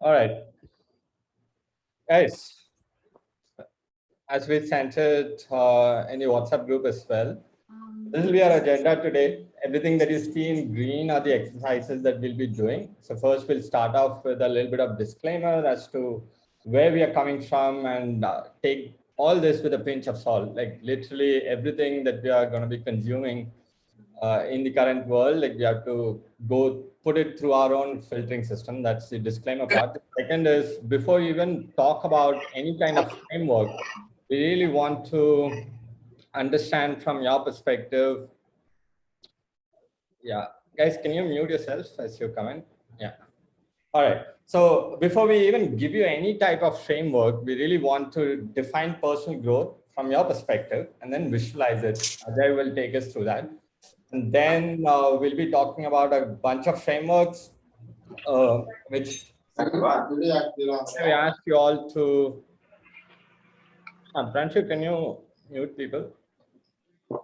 All right, guys, as we sent it in the WhatsApp group as well, this will be our agenda today. Everything that you see in green are the exercises that we'll be doing. So first we'll start off with a little bit of disclaimer as to where we are coming from and take all this with a pinch of salt. Like literally everything that we are going to be consuming in the current world, like we have to go put it through our own filtering system. That's the disclaimer part. The second is before we even talk about any kind of framework, we really want to understand from your perspective. Yeah, guys, can you mute yourself as you comment? Yeah. All right. So before we even give you any type of framework, we really want to define personal growth from your perspective and then visualize it. Ajay will take us through that. And then we'll be talking about a bunch of frameworks, which we ask you all to. Pranshul, can you mute people? All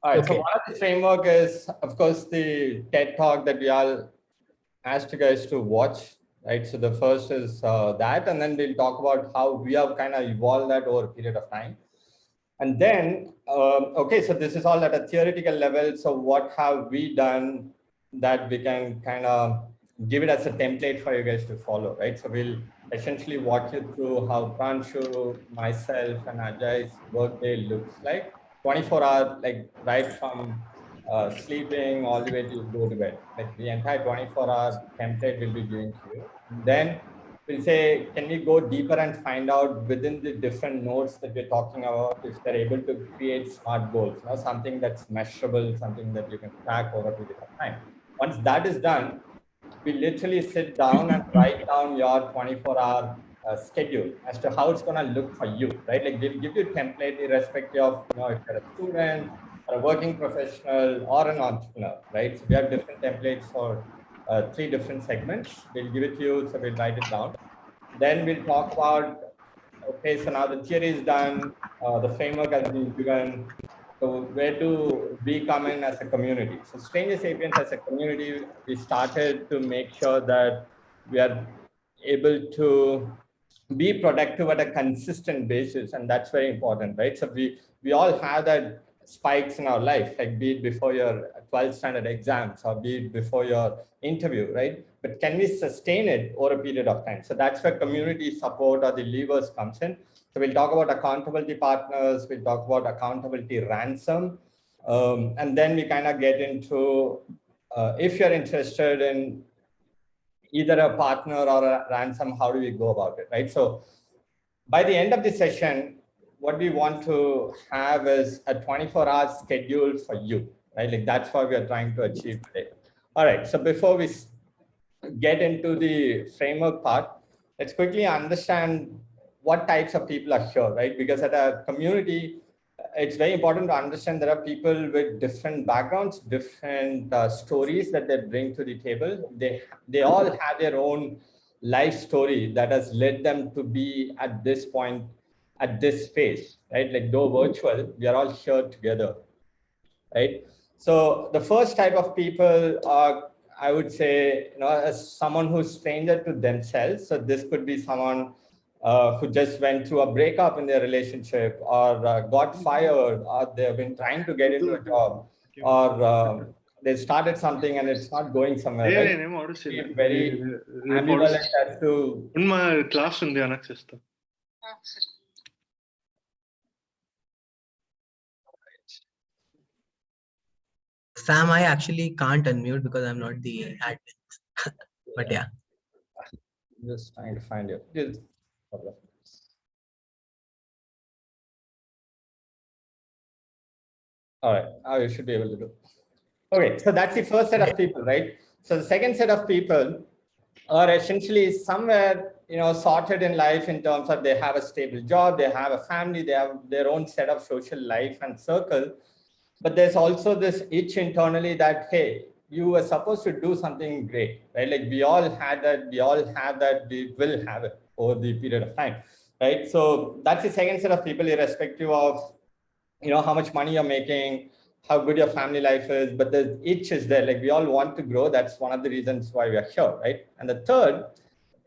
right. Okay. So one of the framework is, of course, the TED Talk that we all asked you guys to watch, right? So the first is that, and then we'll talk about how we have kind of evolved that over a period of time. And then, okay, so this is all at a theoretical level. So what have we done that we can kind of give it as a template for you guys to follow, right? So we'll essentially walk you through how Pranshu, myself, and Ajay's workday looks like. 24-hour, like right from sleeping all the way to go to bed. Like the entire 24-hour template will be given to you. And then we'll say, can we go deeper and find out within the different nodes that we're talking about, if they're able to create smart goals, you know, something that's measurable, something that you can track over a period of time. Once that is done, we literally sit down and write down your 24-hour schedule as to how it's going to look for you, right? Like we'll give you a template irrespective of, you know, if you're a student or a working professional or an entrepreneur, right? So we have different templates for 3 different segments. We'll give it to you, so we'll write it down. Then we'll talk about, okay, so now the theory is done, the framework has been given. So where do we come in as a community? So Stranger Sapiens as a community, we started to make sure that we are able to be productive at a consistent basis. And that's very important, right? So we all have that spikes in our life, like be it before your 12th standard exams or be it before your interview, right? But can we sustain it over a period of time? So that's where community support or the levers comes in. So we'll talk about accountability partners, we'll talk about accountability ransom, and then we kind of get into, if you're interested in either a partner or a ransom, how do we go about it, right? So by the end of the session, what we want to have is a 24-hour schedule for you, right? Like that's what we are trying to achieve today. All right, so before we get into the framework part, let's quickly understand what types of people are here, right? Because at a community, it's very important to understand there are people with different backgrounds, different stories that they bring to the table. They all have their own life story that has led them to be at this point, at this phase, right? Like though virtual, we are all here together, right? So the first type of people are, I would say, you know, as someone who's stranger to themselves. So this could be someone who just went through a breakup in their relationship, or got fired, or they've been trying to get into a job, or they started something and it's not going somewhere, right? Very ambivalent as to class in the system. Sam, I actually can't unmute because I'm not the admin. But yeah. Just trying to find you. Just all right, now you should be able to do. Okay, so that's the first set of people, right? So the second set of people are essentially somewhere, you know, sorted in life in terms of they have a stable job, they have a family, they have their own set of social life and circle. But there's also this itch internally that, hey, you were supposed to do something great, right? Like we all had that, we all have that, we will have it over the period of time, right? So that's the second set of people, irrespective of, you know, how much money you're making, how good your family life is, but the itch is there. Like we all want to grow. That's one of the reasons why we are here, right? And the third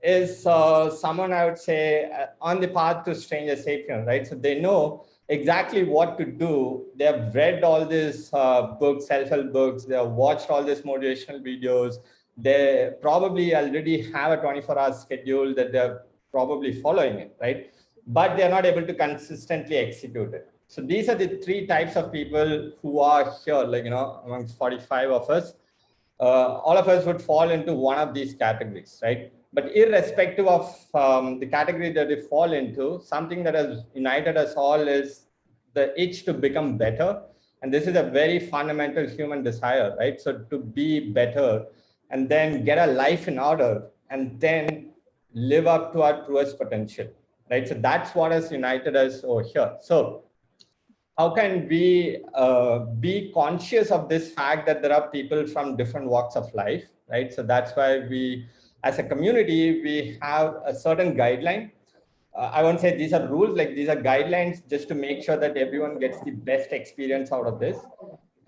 is someone I would say on the path to stranger sapient, right? So they know exactly what to do. They have read all these books, self-help books. They have watched all these motivational videos. They probably already have a 24-hour schedule that they're probably following it, right? But they're not able to consistently execute it. So these are the three types of people who are here, like, amongst 45 of us. All of us would fall into one of these categories, right? But irrespective of the category that we fall into, something that has united us all is the itch to become better. And this is a very fundamental human desire, right? So to be better and then get a life in order and then live up to our truest potential, right? So that's what has united us over here. So how can we be conscious of this fact that there are people from different walks of life, right? So that's why we, as a community, we have a certain guideline. I won't say these are rules, like these are guidelines just to make sure that everyone gets the best experience out of this.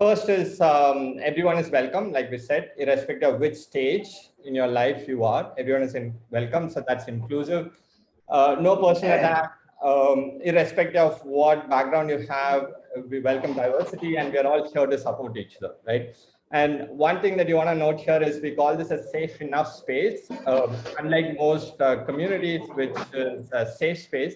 First is everyone is welcome, like we said, irrespective of which stage in your life you are, everyone is welcome. So that's inclusive. No personal attack, irrespective of what background you have, we welcome diversity and we are all here to support each other, right? And one thing that you want to note here is we call this a safe enough space. Unlike most communities, which is a safe space,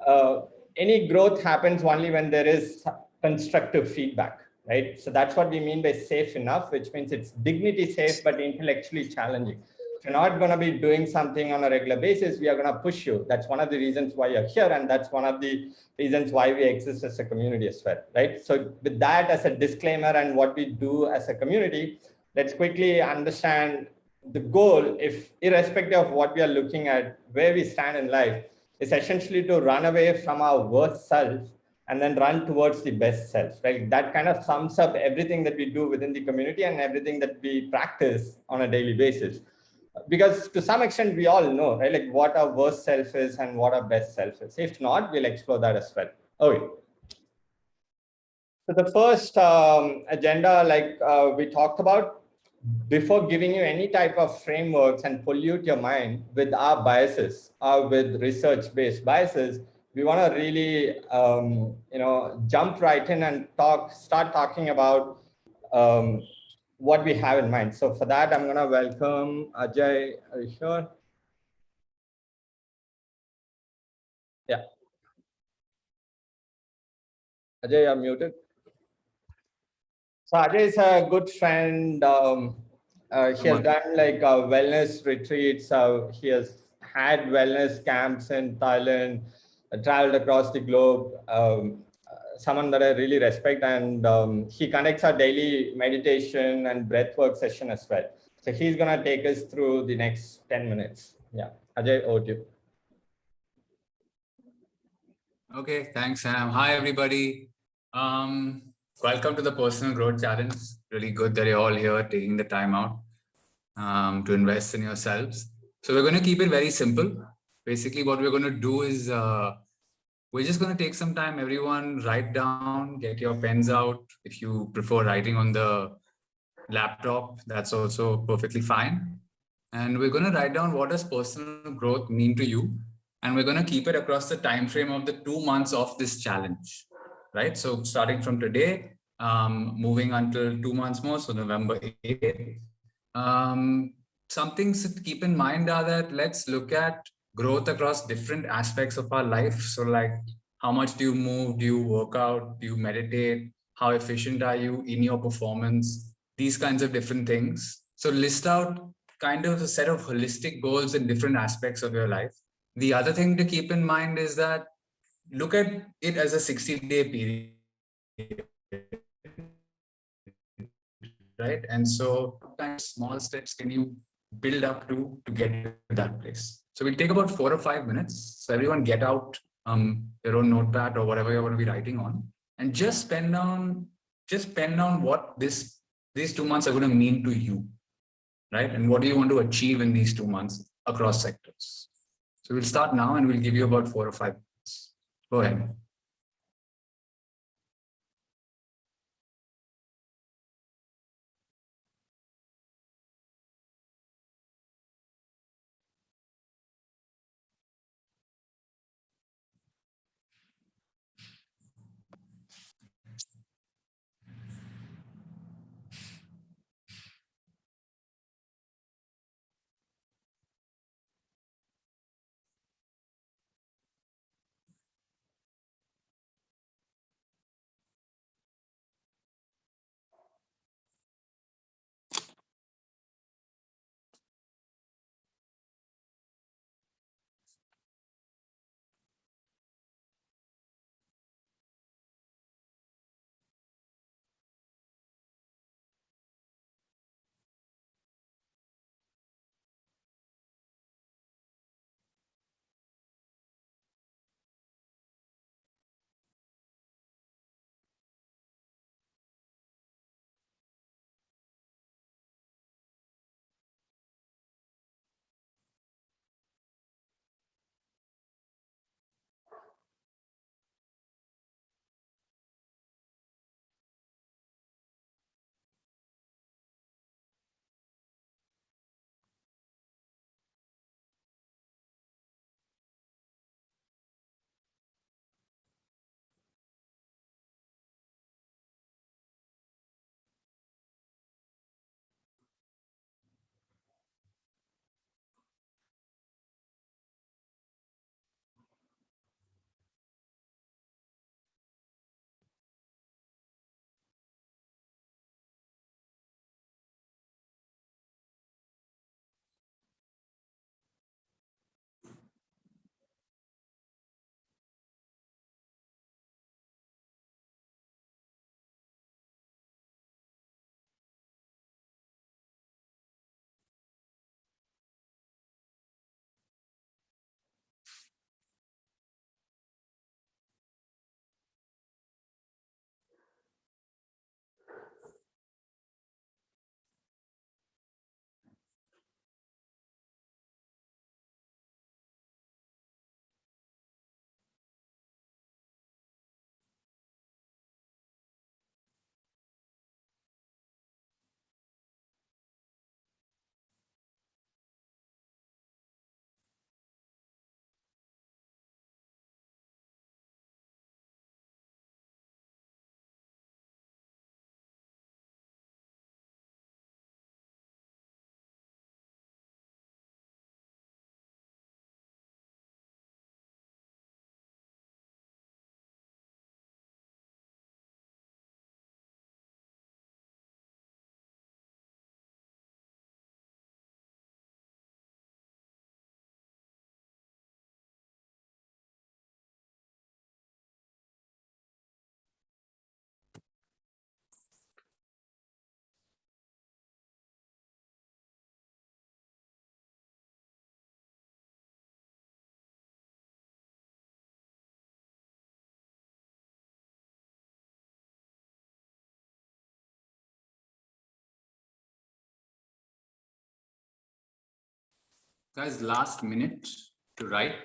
uh, any growth happens only when there is constructive feedback, right? So that's what we mean by safe enough, which means it's dignity safe, but intellectually challenging. If you're not going to be doing something on a regular basis, we are going to push you. That's one of the reasons why you're here. And that's one of the reasons why we exist as a community as well, right? So with that as a disclaimer and what we do as a community, let's quickly understand the goal, if irrespective of what we are looking at, where we stand in life, is essentially to run away from our worst self and then run towards the best self, right? That kind of sums up everything that we do within the community and everything that we practice on a daily basis. Because to some extent, we all know, right? Like what our worst self is and what our best self is. If not, we'll explore that as well. Okay. So the first agenda, like we talked about, before giving you any type of frameworks and pollute your mind with our biases or with research-based biases, we want to really, jump right in and start talking about what we have in mind. So for that, I'm going to welcome Ajay. Are you sure? Yeah. Ajay, you're muted. So Ajay is a good friend. He has done like wellness retreats. He has had wellness camps in Thailand, traveled across the globe. Someone that I really respect, and he conducts our daily meditation and breathwork session as well. So he's gonna take us through the next 10 minutes. Yeah, Ajay, over to you. Okay, thanks, Sam. Hi, everybody. Welcome to the Personal Growth Challenge. Really good that you're all here taking the time out to invest in yourselves. So we're going to keep it very simple. Basically, what we're going to do is we're just going to take some time. Everyone write down, get your pens out. If you prefer writing on the laptop, that's also perfectly fine. And we're going to write down what does personal growth mean to you. And we're going to keep it across the time frame of the 2 months of this challenge, right? So starting from today, moving until 2 months more, so November 8th. Some things to keep in mind are that let's look at growth across different aspects of our life. So like, how much do you move? Do you work out? Do you meditate? How efficient are you in your performance? These kinds of different things. So list out kind of a set of holistic goals in different aspects of your life. The other thing to keep in mind is that look at it as a 60-day period, right? And so kind of small steps can you build up to get to that place. So we'll take about 4 or 5 minutes. So everyone get out your own notepad or whatever you're going to be writing on, and just pen down what these 2 months are going to mean to you, right? And what do you want to achieve in these 2 months across sectors? So we'll start now and we'll give you about 4 or 5 minutes. Go ahead. Guys, last minute to write.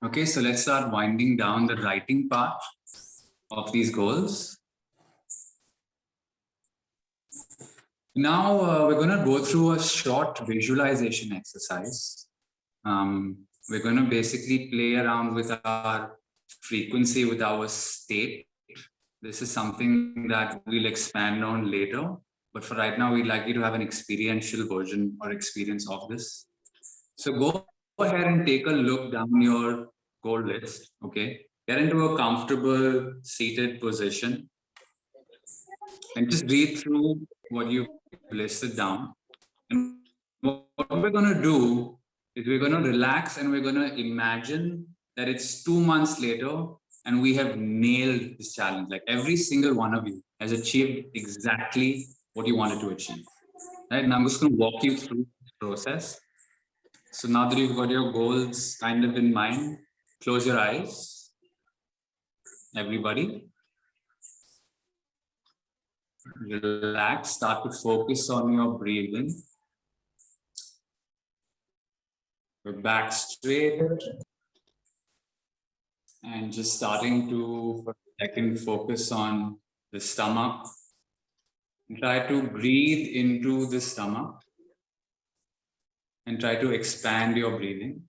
Okay, so let's start winding down the writing part of these goals. Now we're going to go through a short visualization exercise. We're going to basically play around with our frequency, with our state. This is something that we'll expand on later. But for right now, we'd like you to have an experiential version or experience of this. So go ahead and take a look down your goal list. Okay. Get into a comfortable seated position and just read through what you've listed down. And what we're going to do is we're going to relax and we're going to imagine that it's 2 months later and we have nailed this challenge. Like every single one of you has achieved exactly what you wanted to achieve. Right? And I'm just going to walk you through the process. So now that you've got your goals kind of in mind, close your eyes, everybody. Relax, start to focus on your breathing. Your back straight. And just starting to, for a second, focus on the stomach. Try to breathe into the stomach. And try to expand your breathing.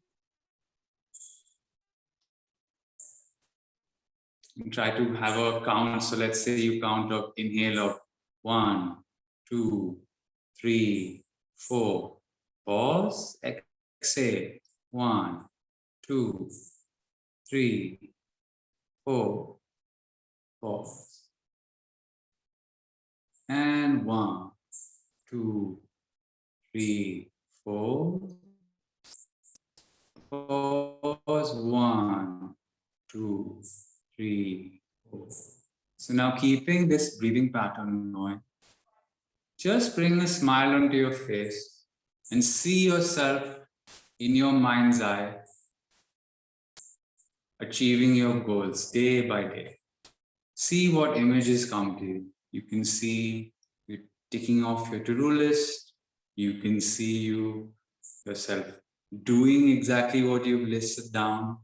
And try to have a count. So let's say you count of inhale of 1, 2, 3, 4. Pause. Exhale. 1, 2, 3, 4. Pause. And 1, 2, 3, 4. Pause. 1, 2, 3, 4. So now keeping this breathing pattern going, just bring a smile onto your face and see yourself in your mind's eye achieving your goals day by day. See what images come to you. You can see you ticking off your to-do list. You can see yourself doing exactly what you've listed down.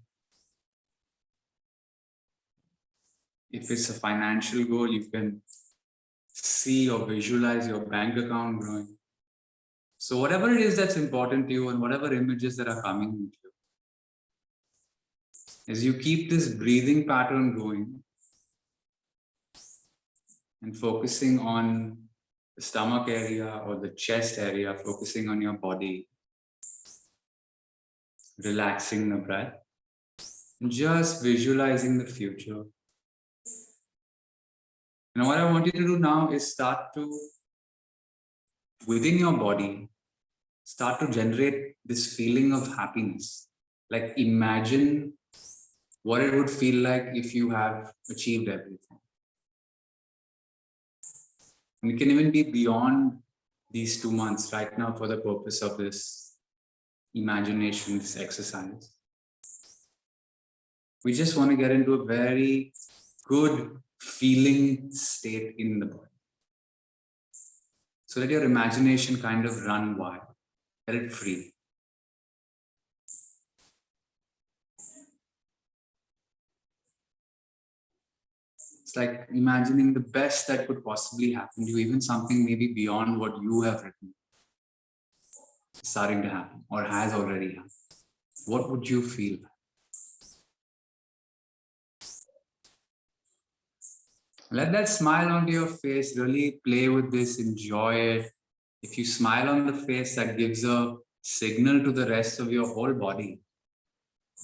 If it's a financial goal, you can see or visualize your bank account growing. So whatever it is that's important to you and whatever images that are coming into you, as you keep this breathing pattern going and focusing on the stomach area or the chest area, focusing on your body, relaxing the breath, and just visualizing the future. And what I want you to do now is start to, within your body, start to generate this feeling of happiness. Like imagine what it would feel like if you have achieved everything. And it can even be beyond these 2 months right now for the purpose of this imagination, this exercise. We just want to get into a very good feeling state in the body. So let your imagination kind of run wild, let it free. It's like imagining the best that could possibly happen to you, even something maybe beyond what you have written, starting to happen or has already happened. What would you feel? Let that smile onto your face. Really play with this, enjoy it. If you smile on the face, that gives a signal to the rest of your whole body,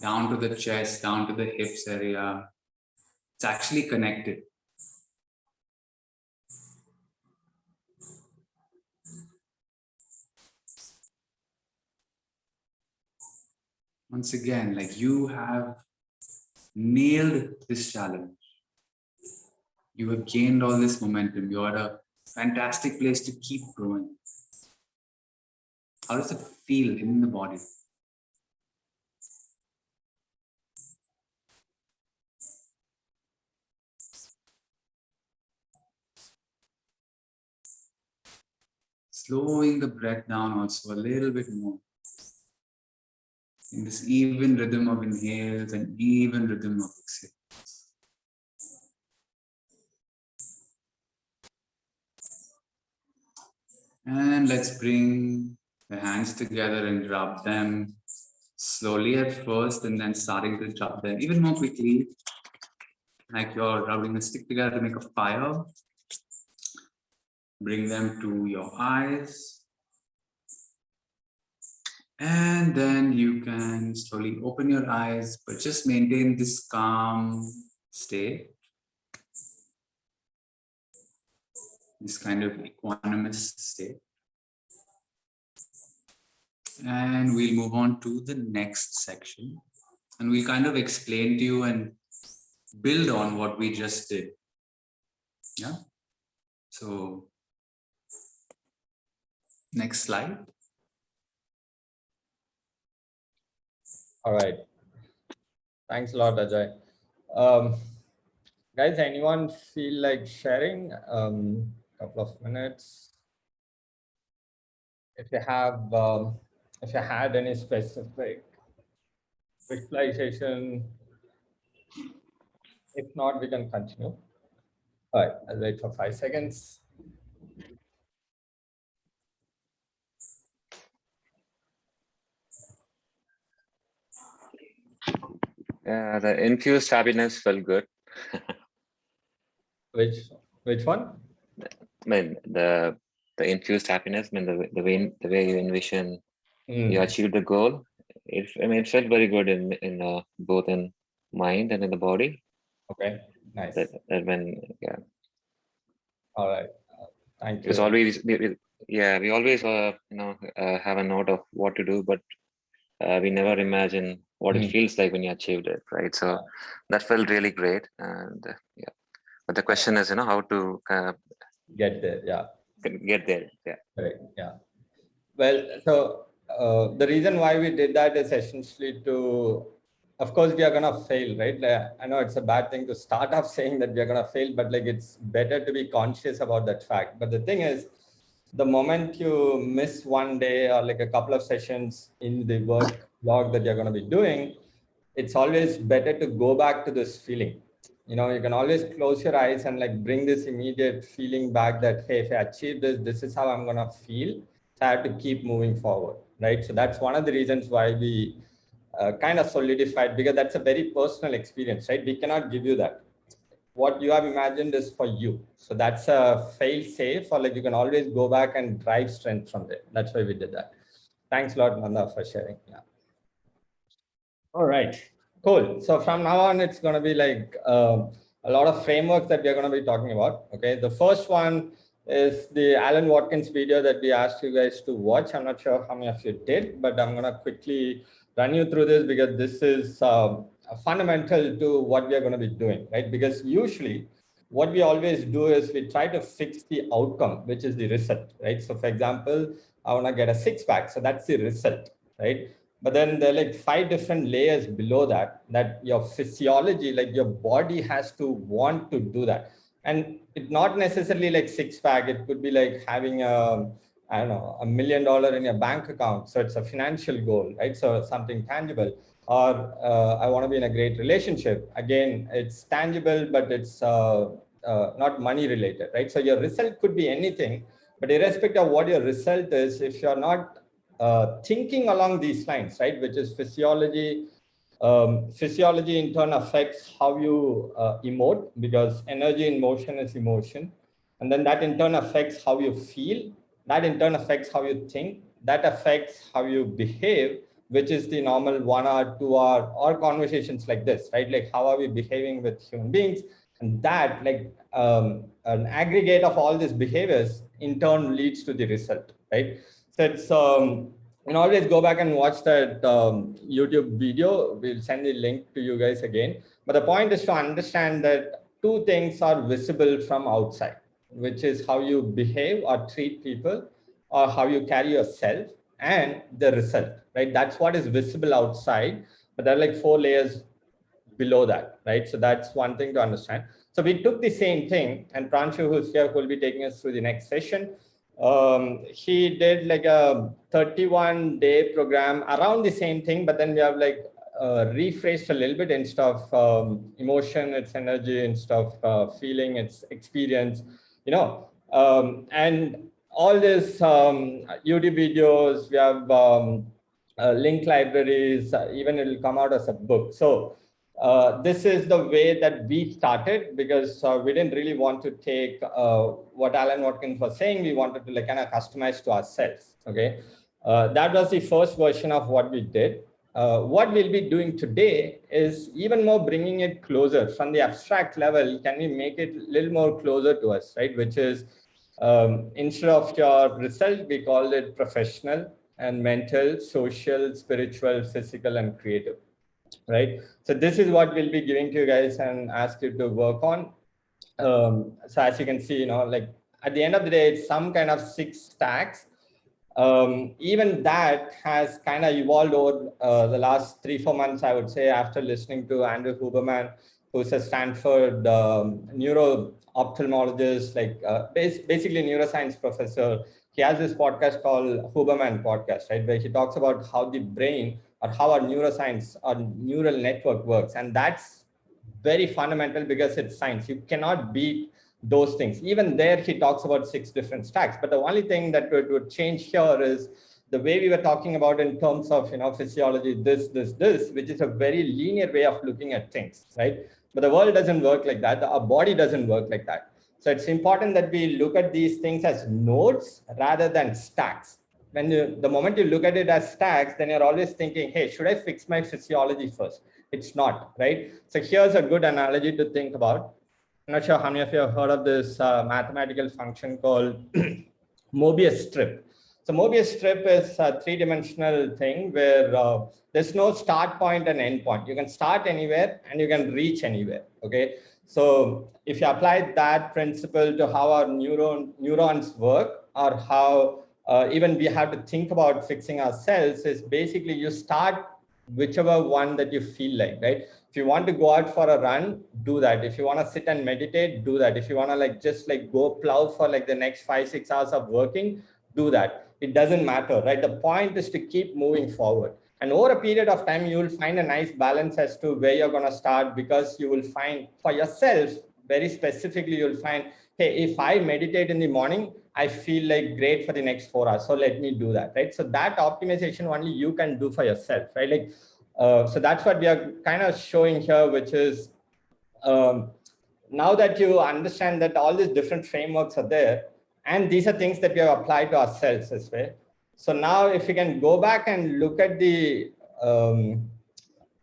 down to the chest, down to the hips area. It's actually connected. Once again, like you have nailed this challenge. You have gained all this momentum. You're at a fantastic place to keep growing. How does it feel in the body? Slowing the breath down also a little bit more. In this even rhythm of inhales and even rhythm of exhales. And let's bring the hands together and rub them slowly at first and then starting to rub them even more quickly. Like you're rubbing a stick together to make a fire. Bring them to your eyes. And then you can slowly open your eyes, but just maintain this calm state. This kind of equanimous state. And we'll move on to the next section. And we'll kind of explain to you and build on what we just did. Yeah. So, next slide. All right. Thanks a lot, Ajay. Guys, anyone feel like sharing? Couple of minutes. If you had any specific visualization, if not, we can continue. All right, I'll wait for 5 seconds. Yeah, the infused happiness felt good. Which one? I mean, the infused happiness, I mean, the way you envision you achieved the goal. It felt very good in both in mind and in the body. Okay, nice. That when All right, thank you. It's always we always have a note of what to do, but we never imagine what it feels like when you achieved it, right? So that felt really great, and but the question is, how to get there. Yeah. Get there. Yeah. Right. Yeah. Well, so the reason why we did that is essentially to, of course, we are gonna fail, right? I know it's a bad thing to start off saying that we are gonna fail, but like it's better to be conscious about that fact. But the thing is, the moment you miss one day or like a couple of sessions in the work log that you're gonna be doing, it's always better to go back to this feeling. You can always close your eyes and like bring this immediate feeling back that, hey, if I achieve this, this is how I'm gonna feel. So I have to keep moving forward, right? So that's one of the reasons why we kind of solidified, because that's a very personal experience, right? We cannot give you that. What you have imagined is for you. So that's a fail safe, or like you can always go back and drive strength from there. That's why we did that. Thanks a lot, Nanda, for sharing. Yeah. All right, cool. So from now on, it's going to be like a lot of frameworks that we're going to be talking about. Okay, the first one is the Alan Watkins video that we asked you guys to watch. I'm not sure how many of you did, but I'm going to quickly run you through this because this is fundamental to what we are going to be doing, right? Because usually what we always do is we try to fix the outcome, which is the result, right? So for example, I want to get a six-pack. So that's the result, right? But then there are like 5 different layers below that your physiology, like your body has to want to do that. And it's not necessarily like six-pack. It could be like having I don't know, $1 million in your bank account. So it's a financial goal, right? So something tangible. Or I want to be in a great relationship. Again, it's tangible, but it's not money related, right? So your result could be anything, but irrespective of what your result is, if you're not thinking along these lines, right, which is physiology, Physiology in turn affects how you emote, because energy in motion is emotion. And then that in turn affects how you feel. That in turn affects how you think. That affects how you behave, which is the normal 1 hour, 2 hour, or conversations like this, right? Like how are we behaving with human beings? And that, like an aggregate of all these behaviors in turn leads to the result, right? So it's, and always go back and watch that YouTube video. We'll send the link to you guys again. But the point is to understand that two things are visible from outside, which is how you behave or treat people, or how you carry yourself, and the result, right? That's what is visible outside, but there are like 4 layers below that, right? So that's one thing to understand. So we took the same thing, and Pranshu, who's here, who will be taking us through the next session. He did like a 31-day program around the same thing, but then we have like rephrased a little bit. Instead of emotion, it's energy. Instead of feeling, it's experience, you know. And all these YouTube videos, we have link libraries, even it will come out as a book. So this is the way that we started, because we didn't really want to take what Alan Watkins was saying. We wanted to like kind of customize to ourselves. Okay, that was the first version of what we did. What we'll be doing today is even more bringing it closer from the abstract level. Can we make it a little more closer to us, right? Which is instead of your result, we call it professional and mental, social, spiritual, physical, and creative. Right. So this is what we'll be giving to you guys and ask you to work on. So as you can see, you know, like at the end of the day, it's some kind of 6 stacks. Even that has kind of evolved over the last 3-4 months, I would say, after listening to Andrew Huberman, who's a Stanford neuro-ophthalmologist, like basically neuroscience professor. He has this podcast called Huberman Podcast, right, where he talks about how the brain or how our neuroscience or neural network works. And that's very fundamental because it's science. You cannot beat those things. Even there, he talks about 6 different stacks. But the only thing that would change here is the way we were talking about in terms of, you know, physiology, this, which is a very linear way of looking at things, right? But the world doesn't work like that. Our body doesn't work like that. So it's important that we look at these things as nodes rather than stacks. When the moment you look at it as stacks, then you're always thinking, hey, should I fix my physiology first? It's not, right? So here's a good analogy to think about. I'm not sure how many of you have heard of this mathematical function called Mobius strip. So Mobius strip is a 3-dimensional thing where there's no start point and end point. You can start anywhere and you can reach anywhere, okay? So if you apply that principle to how our neurons work, or how even we have to think about fixing ourselves, is basically you start whichever one that you feel like, right? If you want to go out for a run, do that. If you want to sit and meditate, do that. If you want to like just like go plow for like the next 5-6 hours of working, do that. It doesn't matter, right? The point is to keep moving forward. And over a period of time, you will find a nice balance as to where you're going to start, because you will find for yourself, very specifically, you'll find, hey, if I meditate in the morning, I feel like great for the next 4 hours. So let me do that, right? So that optimization only you can do for yourself, right? Like, so that's what we are kind of showing here, which is now that you understand that all these different frameworks are there, and these are things that we have applied to ourselves as well. So now if you can go back and look at the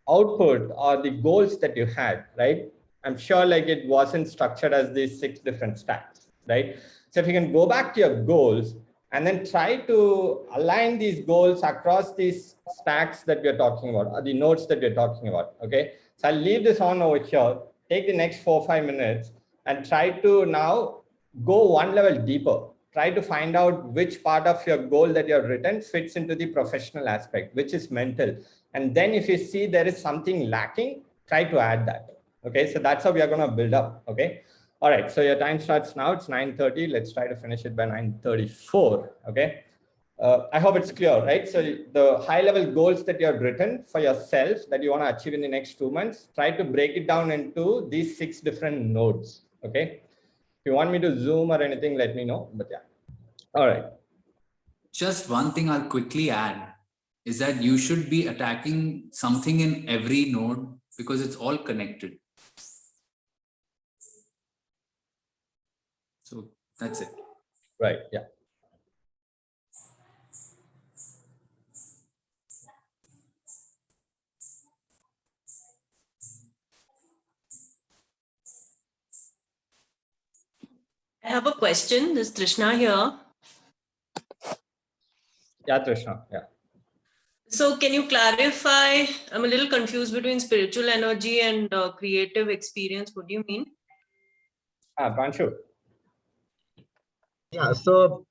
output or the goals that you had, right? I'm sure like it wasn't structured as these 6 different stacks, right? So if you can go back to your goals and then try to align these goals across these stacks that we're talking about, or the nodes that we're talking about, okay? So I'll leave this on over here, take the next 4-5 minutes and try to now go one level deeper. Try to find out which part of your goal that you have written fits into the professional aspect, which is mental. And then if you see there is something lacking, try to add that. Okay, so that's how we are going to build up. Okay. All right. So your time starts now. It's 9:30. Let's try to finish it by 9:34. Okay. I hope it's clear, right? So the high level goals that you have written for yourself that you want to achieve in the next 2 months, try to break it down into these 6 different nodes. Okay. If you want me to zoom or anything, let me know. But yeah. All right. Just one thing I'll quickly add is that you should be attacking something in every node because it's all connected. So that's it. Right. Yeah. I have a question. This is Trishna here. Yeah, Trishna. Yeah. So can you clarify? I'm a little confused between spiritual energy and creative experience. What do you mean? Pranshu. Yeah, so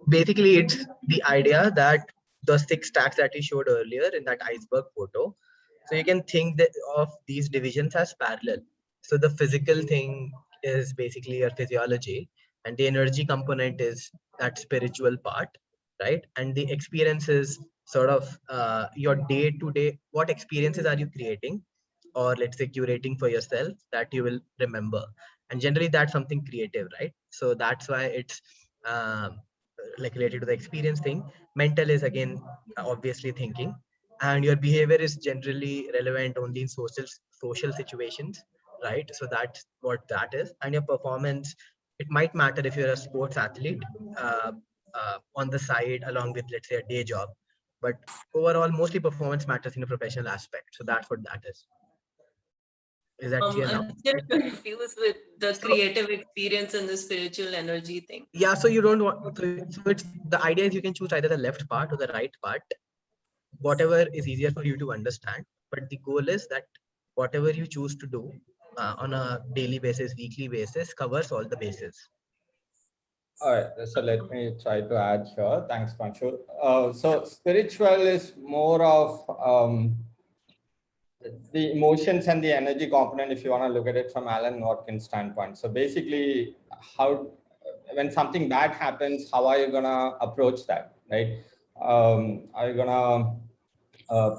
basically it's the idea that the 6 stacks that you showed earlier in that iceberg photo. So you can think of these divisions as parallel. So the physical thing is basically your physiology, and the energy component is that spiritual part, right? And the experience is sort of your day-to-day, what experiences are you creating, or let's say curating for yourself that you will remember. And generally that's something creative, right? So that's why it's like related to the experience thing. Mental is again obviously thinking, and your behavior is generally relevant only in social situations, right? So that's what that is. And your performance, it might matter if you're a sports athlete on the side along with, let's say, a day job, but overall mostly performance matters in a professional aspect. So that's what that is. Is that clear now? I'm still confused with the creative experience and the spiritual energy thing. Yeah, so you don't want, so it's the idea is you can choose either the left part or the right part, whatever is easier for you to understand. But the goal is that whatever you choose to do on a daily basis, weekly basis, covers all the bases. All right, so let me try to add here. Thanks, Pranshu. So spiritual is more of the emotions and the energy component, if you want to look at it from Alan Watkins' standpoint. So basically, when something bad happens, how are you gonna approach that, right? Are you gonna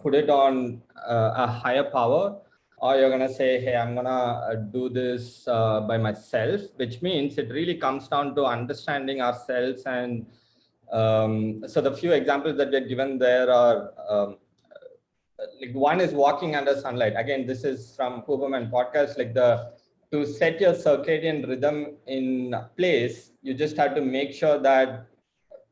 put it on a higher power, or you're gonna say, hey, I'm gonna do this by myself, which means it really comes down to understanding ourselves. And so the few examples that we're given there are like one is walking under sunlight. Again, this is from Huberman podcast. Like to set your circadian rhythm in place, you just have to make sure that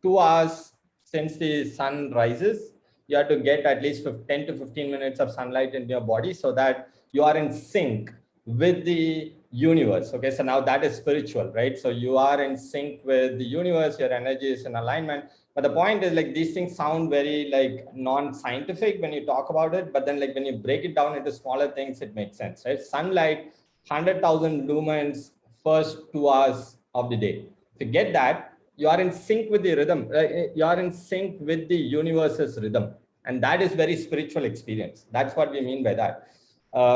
2 hours since the sun rises, you have to get at least 10 to 15 minutes of sunlight in your body so that you are in sync with the universe. Okay, so now that is spiritual, right? So you are in sync with the universe, your energy is in alignment. But the point is, like, these things sound very like non-scientific when you talk about it, but then like when you break it down into smaller things, it makes sense, right? Sunlight, 100,000 lumens first 2 hours of the day. If you get that, you are in sync with the rhythm. You are in sync with the universe's rhythm. And that is very spiritual experience. That's what we mean by that.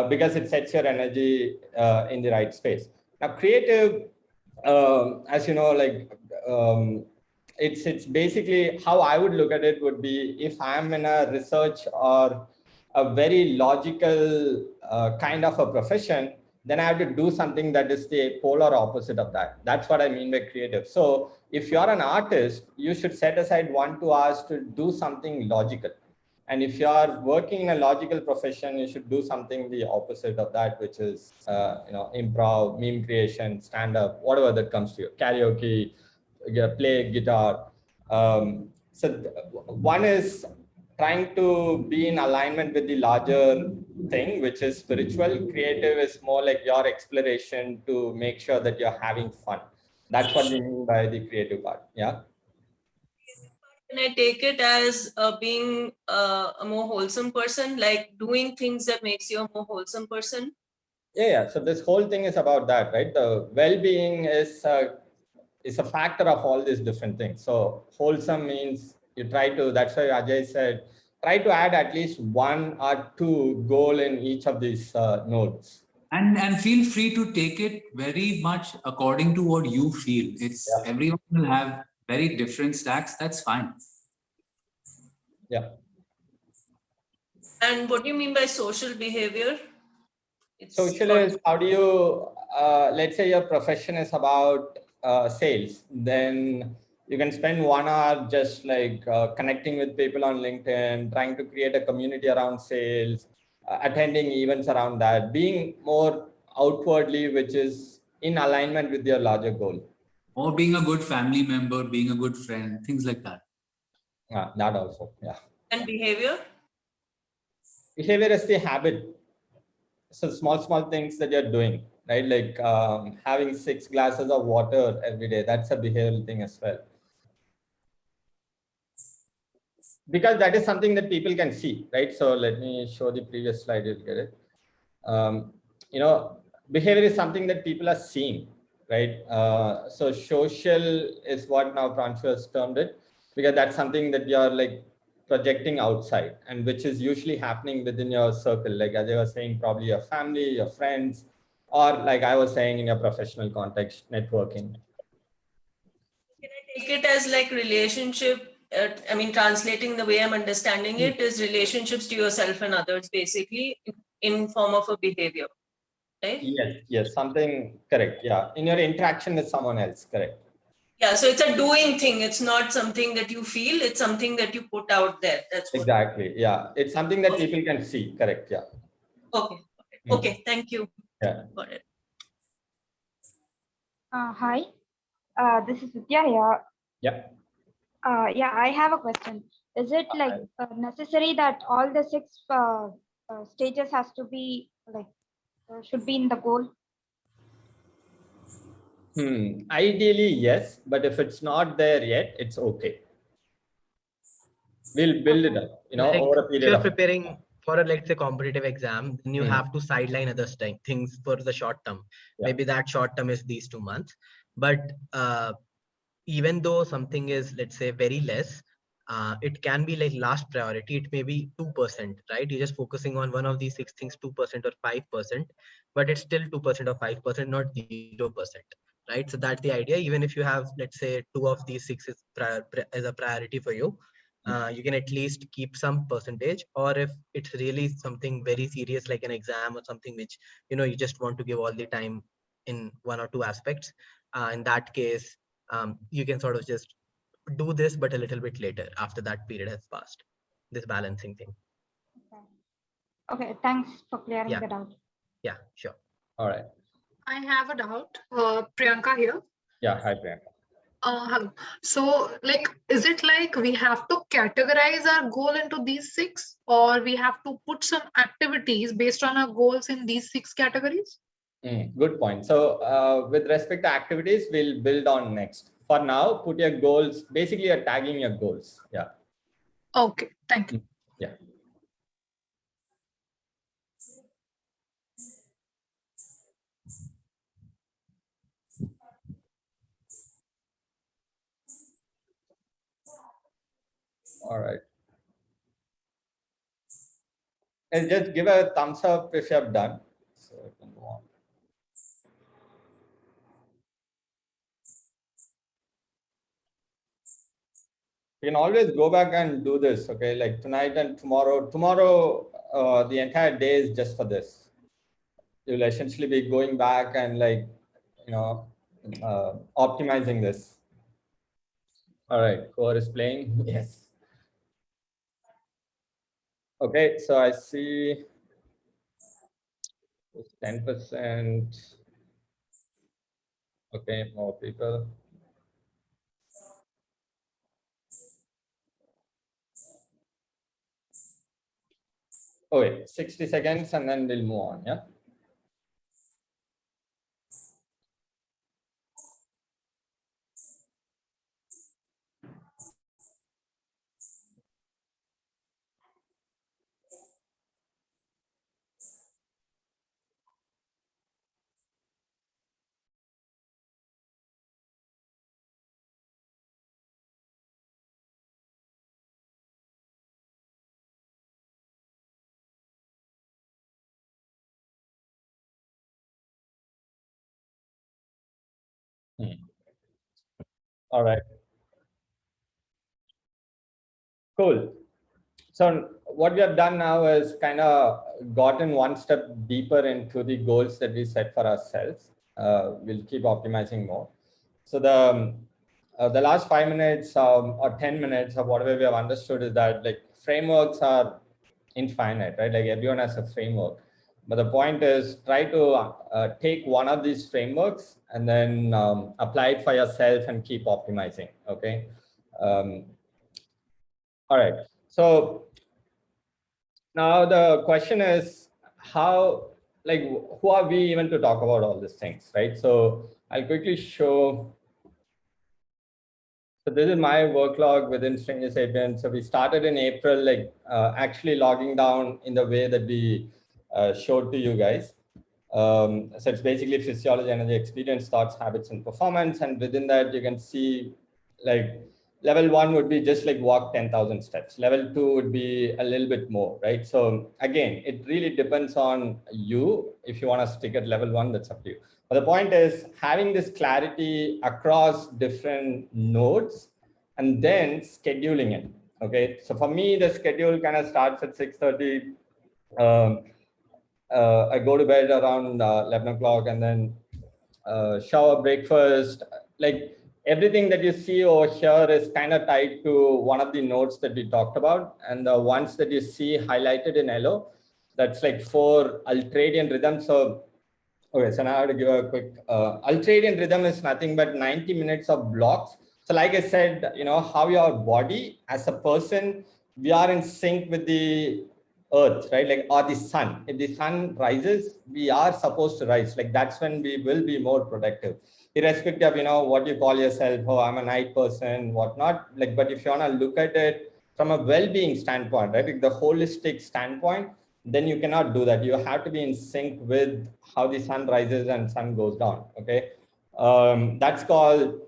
Because it sets your energy in the right space. Now, creative, as you know, like it's basically how I would look at it would be if I'm in a research or a very logical kind of a profession, then I have to do something that is the polar opposite of that. That's what I mean by creative. So if you're an artist, you should set aside 1-2 hours to do something logical. And if you are working in a logical profession, you should do something the opposite of that, which is, improv, meme creation, stand-up, whatever that comes to you, karaoke, play guitar. So one is trying to be in alignment with the larger thing, which is spiritual. Creative is more like your exploration to make sure that you're having fun. That's what we mean by the creative part. Yeah. Can I take it as being a more wholesome person, like doing things that makes you a more wholesome person? Yeah. So this whole thing is about that, right? The well-being is a factor of all these different things. So wholesome means you try to, that's why Ajay said, try to add at least 1 or 2 goal in each of these nodes. And feel free to take it very much according to what you feel. Everyone will have very different stacks. That's fine. Yeah. And what do you mean by social behavior? Social is how do you, let's say your profession is about sales, then You can spend 1 hour just like connecting with people on LinkedIn, trying to create a community around sales, attending events around that, being more outwardly, which is in alignment with your larger goal. Or being a good family member, being a good friend, things like that. That also, yeah. And behavior? Behavior is the habit. So small things that you're doing, right? Like having 6 glasses of water every day. That's a behavioral thing as well. Because that is something that people can see, right? So let me show the previous slide, you'll get it. You know, behavior is something that people are seeing, right? So social is what now Pranshu has termed it, because that's something that you're like projecting outside, and which is usually happening within your circle. Like as I was saying, probably your family, your friends, or like I was saying in your professional context, networking. Can I take it as like relationship? I mean, translating the way I'm understanding it is relationships to yourself and others, basically in form of a behavior, right? Yes, something correct. Yeah, in your interaction with someone else, correct. Yeah, so it's a doing thing. It's not something that you feel. It's something that you put out there. That's what. Exactly. Yeah, it's something that people can see. Correct. Yeah. Okay. Okay. Thank you. Yeah. Got it. Hi, this is Vidya here. Yeah. Yeah, I have a question. Is it like necessary that all the 6 stages has to be like should be in the goal? Ideally, yes, but if it's not there yet, it's okay. We'll build it up, you know, Like, over a if period you're of preparing for a, let's say, competitive exam, then you Hmm. have to sideline other things for the short term. Yeah. Maybe that short term is these 2 months. But even though something is, let's say, very less, it can be like last priority. It may be 2%, right? You're just focusing on one of these 6 things, 2% or 5%, but it's still 2% or 5%, not 0%, right? So that's the idea. Even if you have, let's say, 2 of these 6 is as a priority for you, you can at least keep some percentage. Or if it's really something very serious like an exam or something which you just want to give all the time in 1 or 2 aspects, in that case, you can sort of just do this, but a little bit later after that period has passed, this balancing thing. Okay, thanks for clearing Yeah. that out. Yeah, sure. All right. I have a doubt. Priyanka here. Yeah. Hi, Priyanka. Hello. So, like, is it like we have to categorize our goal into these 6, or we have to put some activities based on our goals in these 6 categories? Good point. So with respect to activities, we'll build on next. For now, put your goals. Basically, you're tagging your goals. Yeah. Okay, thank you. Yeah. All right. And just give a thumbs up if you have done. So we can go on. You can always go back and do this, okay? Like tonight and tomorrow. Tomorrow, the entire day is just for this. You'll essentially be going back and like, optimizing this. All right, core is playing. Yes. Okay, so I see 10%. Okay, more people. Oh wait, 60 seconds and then we'll move on, yeah? All right. Cool. So what we have done now is kind of gotten one step deeper into the goals that we set for ourselves. We'll keep optimizing more. So the last 5 minutes or 10 minutes of whatever we have understood is that like frameworks are infinite, right? Like everyone has a framework. But the point is try to take one of these frameworks and then apply it for yourself and keep optimizing, okay? All right, so now the question is how, like, who are we even to talk about all these things, right? So I'll quickly show. So this is my work log within Stranger Sapiens. So we started in April, like actually logging down in the way that we showed to you guys. So it's basically physiology, energy, experience, thoughts, habits, and performance. And within that, you can see like level 1 would be just like walk 10,000 steps. Level 2 would be a little bit more, right? So again, it really depends on you. If you want to stick at level 1, that's up to you. But the point is having this clarity across different nodes and then scheduling it. Okay. So for me, the schedule kind of starts at 6:30. I go to bed around 11 o'clock and then shower, breakfast, like everything that you see over here is kind of tied to one of the nodes that we talked about. And the ones that you see highlighted in yellow, that's like 4 ultradian rhythms. So, okay, so now I have to give a quick, ultradian rhythm is nothing but 90 minutes of blocks. So like I said, you know, how your body as a person, we are in sync with the earth, right? Like, or the sun. If the sun rises, we are supposed to rise. Like that's when we will be more productive. Irrespective of, you know, what you call yourself, oh, I'm a night person, whatnot. Like, but if you want to look at it from a well-being standpoint, right? Like the holistic standpoint, then you cannot do that. You have to be in sync with how the sun rises and sun goes down. Okay. That's called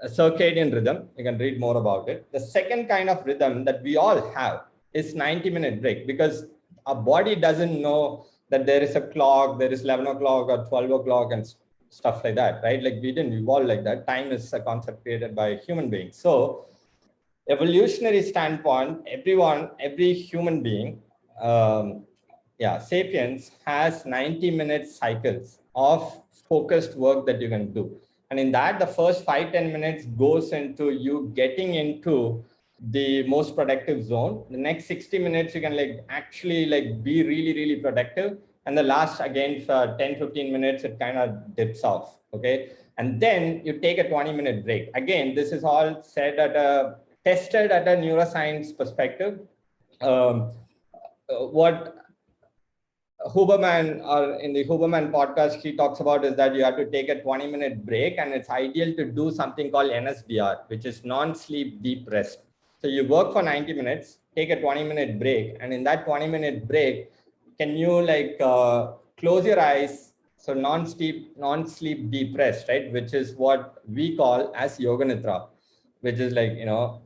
a circadian rhythm. You can read more about it. The second kind of rhythm that we all have is 90-minute break, because our body doesn't know that there is a clock, there is 11 o'clock or 12 o'clock and stuff like that, right? Like we didn't evolve like that. Time is a concept created by human beings. So evolutionary standpoint, every human being, sapiens has 90-minute cycles of focused work that you can do. And in that, the first 5-10 minutes goes into you getting into the most productive zone. The next 60 minutes, you can like actually like be really, really productive. And the last, again, for 10-15 minutes, it kind of dips off. Okay. And then you take a 20-minute break. Again, this is all said tested at a neuroscience perspective. What Huberman, or in the Huberman podcast, he talks about is that you have to take a 20-minute break, and it's ideal to do something called NSDR, which is non-sleep deep rest. So you work for 90 minutes, take a 20-minute break, and in that 20-minute break, can you like close your eyes? So non-sleep deep rest, right? Which is what we call as yoga nidra, which is like, you know,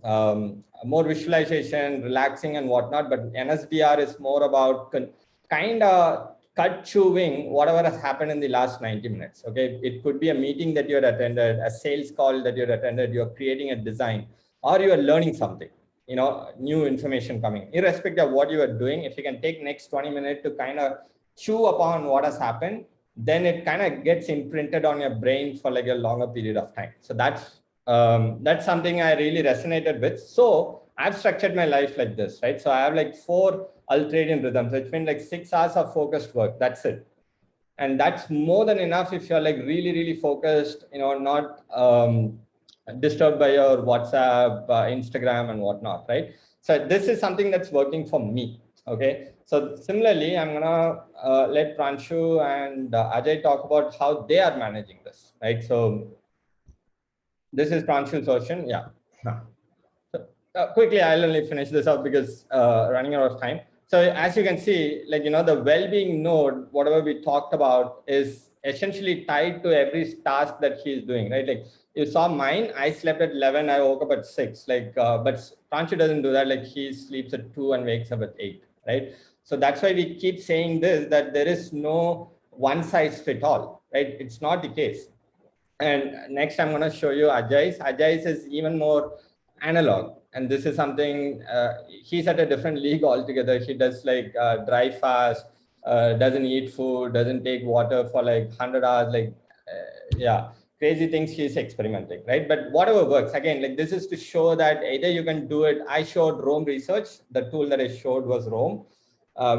more visualization, relaxing and whatnot. But NSDR is more about kind of cut chewing whatever has happened in the last 90 minutes. Okay. It could be a meeting that you had attended, a sales call that you had attended, you're creating a design, or you are learning something, you know, new information coming. Irrespective of what you are doing, if you can take next 20 minutes to kind of chew upon what has happened, then it kind of gets imprinted on your brain for like a longer period of time. So that's something I really resonated with. So I've structured my life like this, right? So I have like 4 ultradian rhythms. It's been like 6 hours of focused work. That's it. And that's more than enough if you're like really, really focused, you know, not disturbed by your WhatsApp, Instagram and whatnot, right? So this is something that's working for me. Okay. So similarly, I'm gonna let Pranshu and Ajay talk about how they are managing this, right? So this is Pranshu's version. Yeah. So, quickly, I'll only finish this up because running out of time. So as you can see, like, you know, the well-being node, whatever we talked about, is essentially tied to every task that he's doing, right? Like you saw mine, I slept at 11, I woke up at 6. Like, but Pranshu doesn't do that. Like he sleeps at 2 and wakes up at 8, right? So that's why we keep saying this, that there is no one size fit all, right? It's not the case. And next, I'm going to show you Ajay's. Ajay's is even more analog. And this is something, he's at a different league altogether. He does like dry fast, doesn't eat food, doesn't take water for like 100 hours. Like, yeah, crazy things she's experimenting, right? But whatever works, again, like this is to show that either you can do it. I showed Roam Research. The tool that I showed was Roam,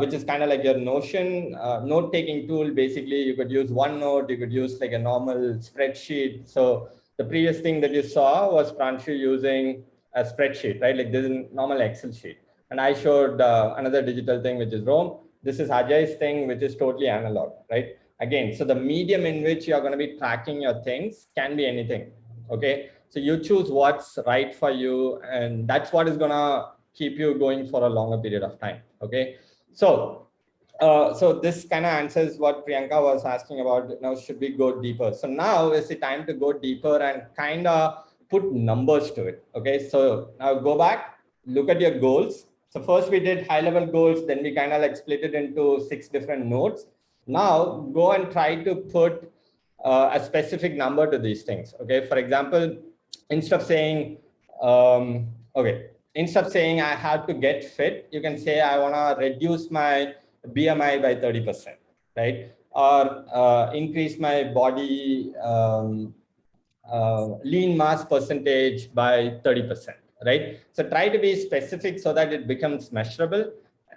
which is kind of like your Notion note-taking tool. Basically, you could use OneNote, you could use like a normal spreadsheet. So the previous thing that you saw was Pranshu using a spreadsheet, right? Like this is a normal Excel sheet. And I showed another digital thing, which is Roam. This is Ajay's thing, which is totally analog, right? Again, so the medium in which you're going to be tracking your things can be anything. Okay. So you choose what's right for you, and that's what is going to keep you going for a longer period of time. Okay. So, so this kind of answers what Priyanka was asking about. Now, should we go deeper? So now is the time to go deeper and kind of put numbers to it. Okay. So now go back, look at your goals. So first we did high level goals, then we kind of like split it into 6 different nodes. Now go and try to put a specific number to these things. Okay. For example, instead of saying, instead of saying I have to get fit, you can say I want to reduce my BMI by 30%, right? Or increase my body lean mass percentage by 30%, right? So try to be specific so that it becomes measurable,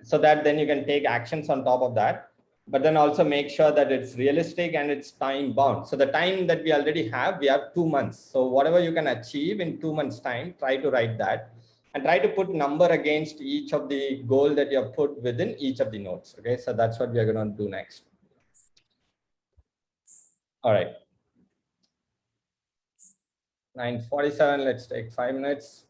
so that then you can take actions on top of that, but then also make sure that it's realistic and it's time bound. So the time that we already have, we have 2 months. So whatever you can achieve in 2 months time, try to write that and try to put number against each of the goal that you have put within each of the nodes. Okay, so that's what we are going to do next. All right. 9:47, let's take 5 minutes.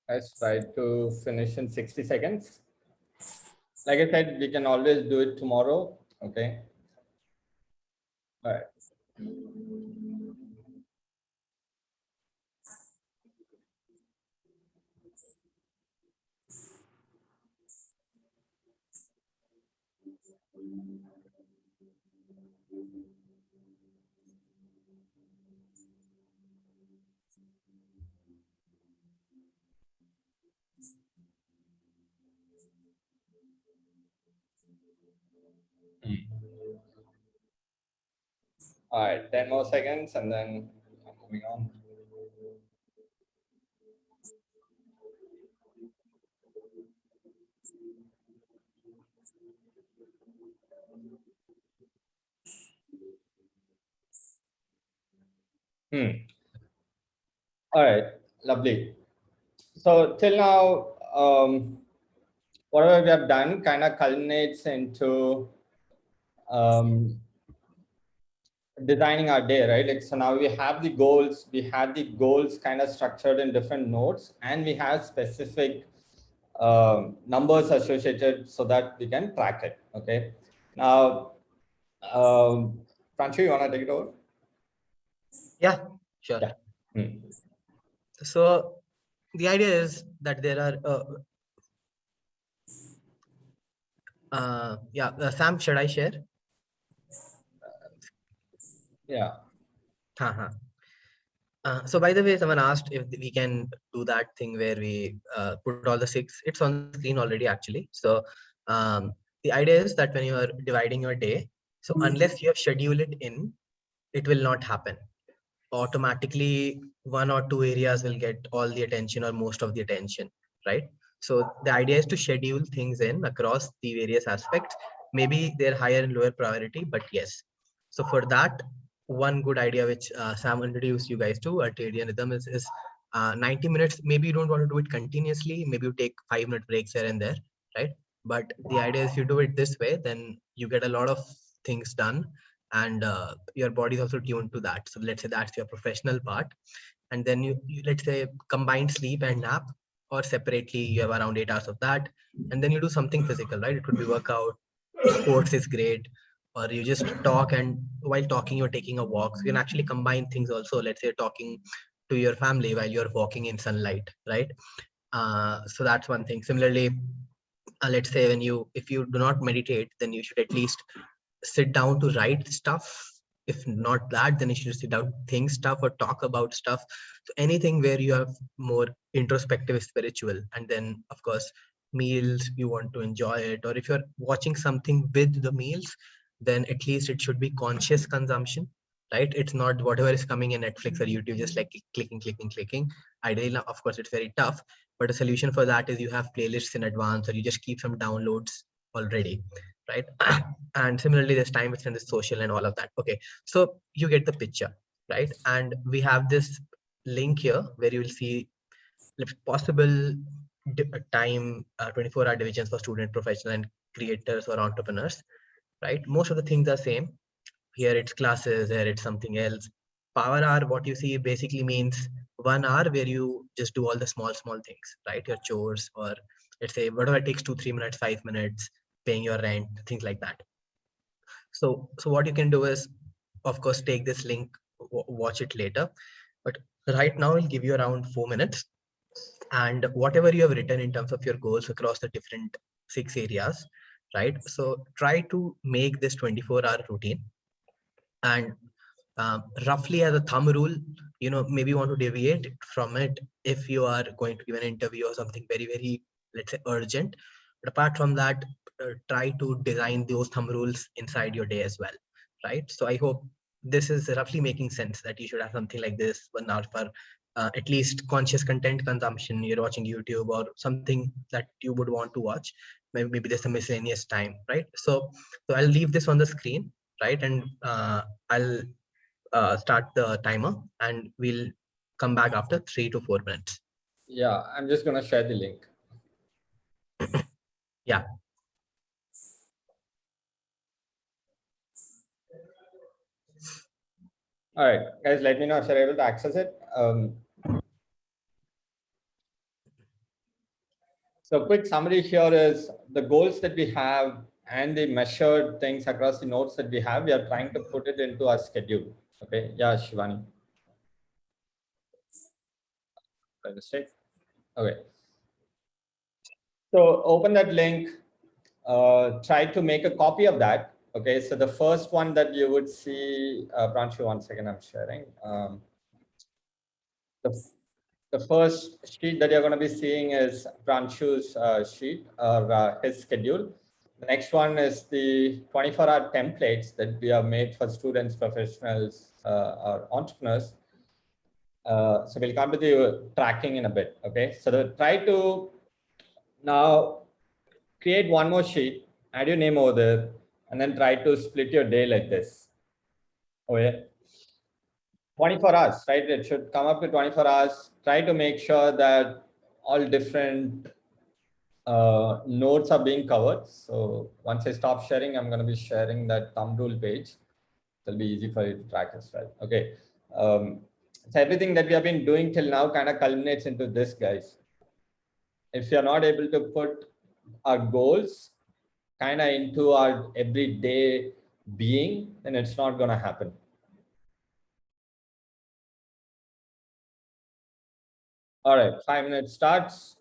Let's try to finish in 60 seconds. Like I said, we can always do it tomorrow. Okay. All right. All right, 10 more seconds and then moving on. All right, lovely. So till now, whatever we have done kind of culminates into designing our day, right? Like, so now we have the goals, kind of structured in different nodes, and we have specific numbers associated so that we can track it. Okay. Now, Pranchu, you want to take it over? Yeah, sure. Yeah. So the idea is that there are Sam, should I share? Yeah. So by the way, someone asked if we can do that thing where we put all the 6. It's on the screen already, actually. So the idea is that when you are dividing your day, so unless you have scheduled it in, it will not happen. Automatically, 1 or 2 areas will get all the attention or most of the attention, right? So the idea is to schedule things in across the various aspects. Maybe they're higher and lower priority, but yes. So for that, one good idea which Sam introduced you guys to ultradian rhythm is 90 minutes. Maybe you don't want to do it continuously. Maybe you take 5-minute breaks here and there, right? But the idea is if you do it this way, then you get a lot of things done, and your body is also tuned to that. So let's say that's your professional part, and then you let's say combined sleep and nap, or separately you have around 8 hours of that, and then you do something physical, right? It could be workout, sports is great, or you just talk, and while talking you're taking a walk. So you can actually combine things also. Let's say you're talking to your family while you're walking in sunlight, right? So that's one thing. Similarly, let's say if you do not meditate, then you should at least sit down to write stuff. If not that, then you should sit down, think stuff, or talk about stuff. So anything where you have more introspective, spiritual. And then of course, meals, you want to enjoy it, or if you're watching something with the meals, then at least it should be conscious consumption, right? It's not whatever is coming in Netflix or YouTube, just like clicking. Ideally, of course, it's very tough, but a solution for that is you have playlists in advance, or you just keep some downloads already, right? And similarly, there's time within the social and all of that. Okay, so you get the picture, right? And we have this link here where you will see possible time 24-hour divisions for student, professional, and creators or entrepreneurs, right? Most of the things are same. Here it's classes, here it's something else. Power hour, what you see basically means 1 hour where you just do all the small things, right? Your chores, or let's say whatever it takes, 2-3 minutes, 5 minutes, paying your rent, things like that. So what you can do is, of course, take this link, watch it later. But right now, I'll give you around 4 minutes. And whatever you have written in terms of your goals across the different 6 areas, right? So try to make this 24-hour routine. And roughly as a thumb rule, maybe you want to deviate from it if you are going to give an interview or something very, very, let's say, urgent. But apart from that, try to design those thumb rules inside your day as well, right? So I hope this is roughly making sense, that you should have something like this 1 hour for at least conscious content consumption. You're watching YouTube or something that you would want to watch. Maybe there's a miscellaneous time, right? So I'll leave this on the screen, right? And I'll start the timer, and we'll come back after 3 to 4 minutes. Yeah, I'm just going to share the link. Yeah. All right, guys, let me know if you're able to access it. So quick summary here is the goals that we have and the measured things across the nodes that we have, we are trying to put it into our schedule. Okay, yeah, Shivani. By mistake. Okay. So open that link, try to make a copy of that. Okay, so the first one that you would see, Pranshu, 1 second, I'm sharing. The first sheet that you're going to be seeing is Pranshu's sheet or his schedule. The next one is the 24-hour templates that we have made for students, professionals, or entrepreneurs. So we'll come to the tracking in a bit. Okay, so try to now create one more sheet, add your name over there, and then try to split your day like this. Okay. 24 hours, right? It should come up to 24 hours. Try to make sure that all different nodes are being covered. So once I stop sharing, I'm going to be sharing that thumb rule page. It'll be easy for you to track as well. Okay. So everything that we have been doing till now kind of culminates into this, guys. If you're not able to put our goals kind of into our everyday being, then it's not going to happen. All right, 5 minutes starts.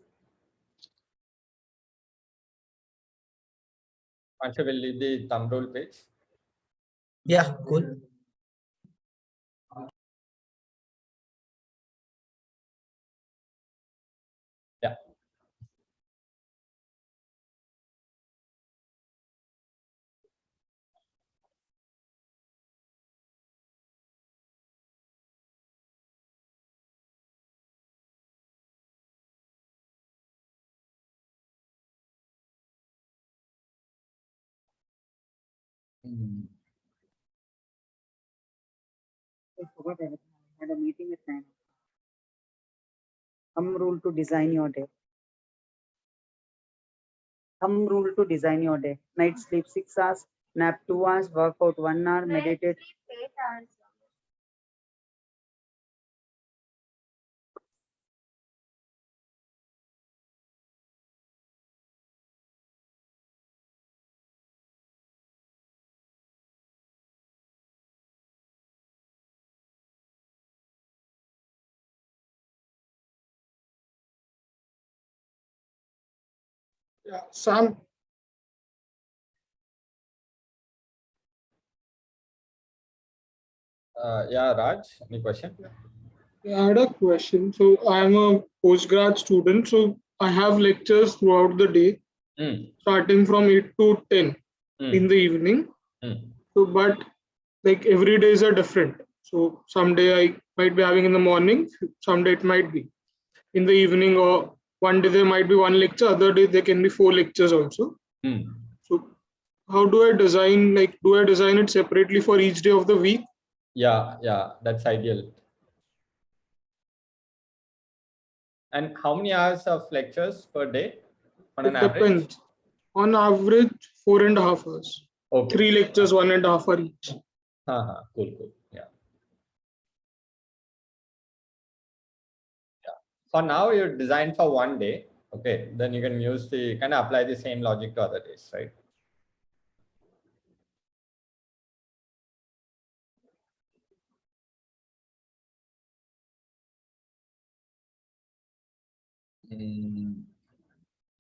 Anshu will lead the thumb rule page. Yeah, cool. Yeah. I forgot everything. I had a meeting at 9. Thumb rule to design your day. Thumb rule to design your day. Night sleep 6 hours, nap 2 hours, workout 1 hour, meditate. Yeah, Sam, Yeah, Raj, any question? I had a question. So I'm a postgrad student. So I have lectures throughout the day, starting from 8 to 10 in the evening. So, but like every days are different. So someday I might be having in the morning, someday it might be in the evening, or one day there might be one lecture, other day there can be 4 lectures also. So how do I design, like, do I design it separately for each day of the week? Yeah, that's ideal. And how many hours of lectures per day on an average? Depends. On average, 4.5 hours. Okay. 3 lectures, 1.5 hour each. Cool. Yeah. For now, you're designed for one day. Okay. Then you can use the kind of apply the same logic to other days, right?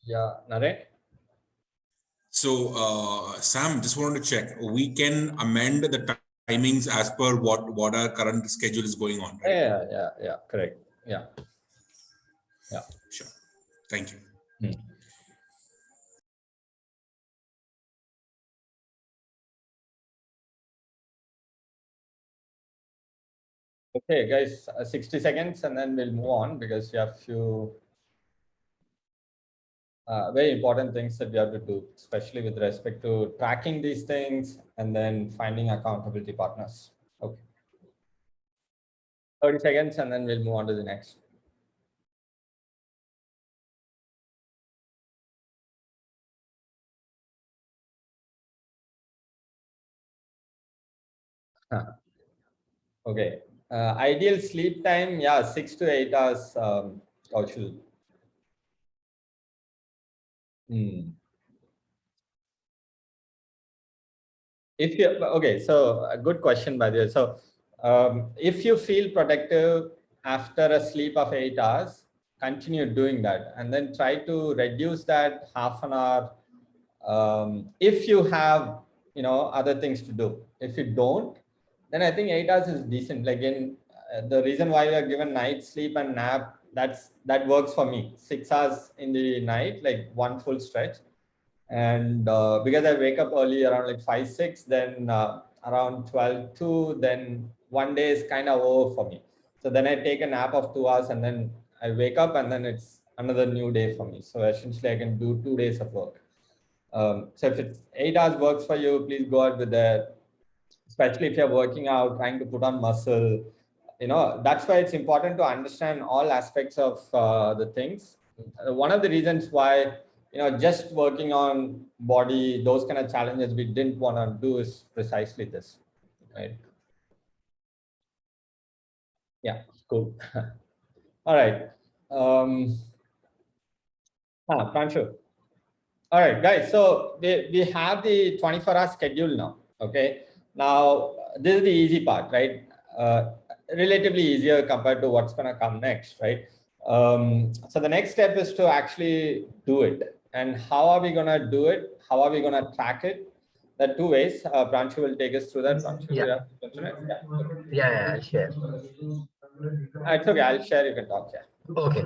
Yeah, Naren? So, Sam, just wanted to check. We can amend the timings as per what our current schedule is going on, right? Yeah, correct. Yeah. Sure. Thank you. Okay, guys, 60 seconds and then we'll move on because we have few very important things that we have to do, especially with respect to tracking these things and then finding accountability partners. Okay. 30 seconds and then we'll move on to the next. Okay. Ideal sleep time, yeah, 6 to 8 hours, Kaushal. If you okay, so a good question by the way. So if you feel productive after a sleep of 8 hours, continue doing that, and then try to reduce that half an hour. If you have other things to do. If you don't, then I think 8 hours is decent. Like in the reason why we are given night sleep and nap, that works for me. 6 hours in the night, like one full stretch. And because I wake up early around like 5 6, then around 12 2, then one day is kind of over for me. So then I take a nap of 2 hours, and then I wake up, and then it's another new day for me. So essentially I can do 2 days of work. So if it's 8 hours works for you, please go out with that. Especially if you're working out, trying to put on muscle. That's why it's important to understand all aspects of the things. One of the reasons why just working on body, those kind of challenges we didn't want to do is precisely this, right? Yeah, cool. All right. Pranshu. All right, guys. So we have the 24-hour schedule now. Okay. Now this is the easy part, right? Relatively easier compared to what's gonna come next, right? So the next step is to actually do it. And how are we gonna do it? How are we gonna track it? There are two ways. Pranshu will take us through that. Pranshu, Yeah. I'll share. It's okay. I'll share. You can talk. Yeah. Okay.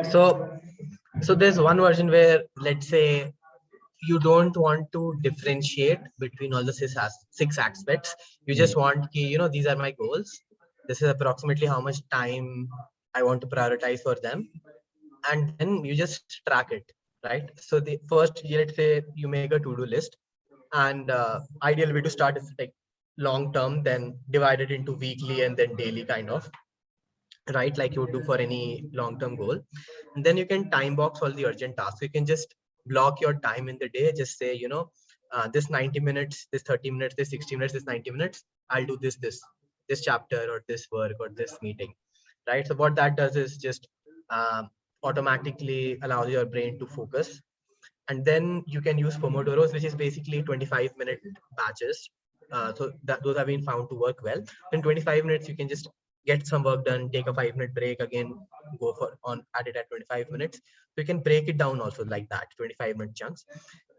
So there's one version where, let's say, you don't want to differentiate between all the six aspects. You just want, these are my goals. This is approximately how much time I want to prioritize for them. And then you just track it, right? So the first, let's say you make a to-do list, and ideal way to start is like long term, then divide it into weekly and then daily kind of, right? Like you would do for any long-term goal. And then you can time box all the urgent tasks. You can just block your time in the day. Just say, this 90 minutes, this 30 minutes, this 60 minutes, this 90 minutes, I'll do this chapter or this work or this meeting, right? So what that does is just automatically allows your brain to focus. And then you can use Pomodoros, which is basically 25-minute batches. So those have been found to work well. In 25 minutes, you can just get some work done, take a 5-minute break, again, go at it at 25 minutes. So you can break it down also like that, 25-minute chunks.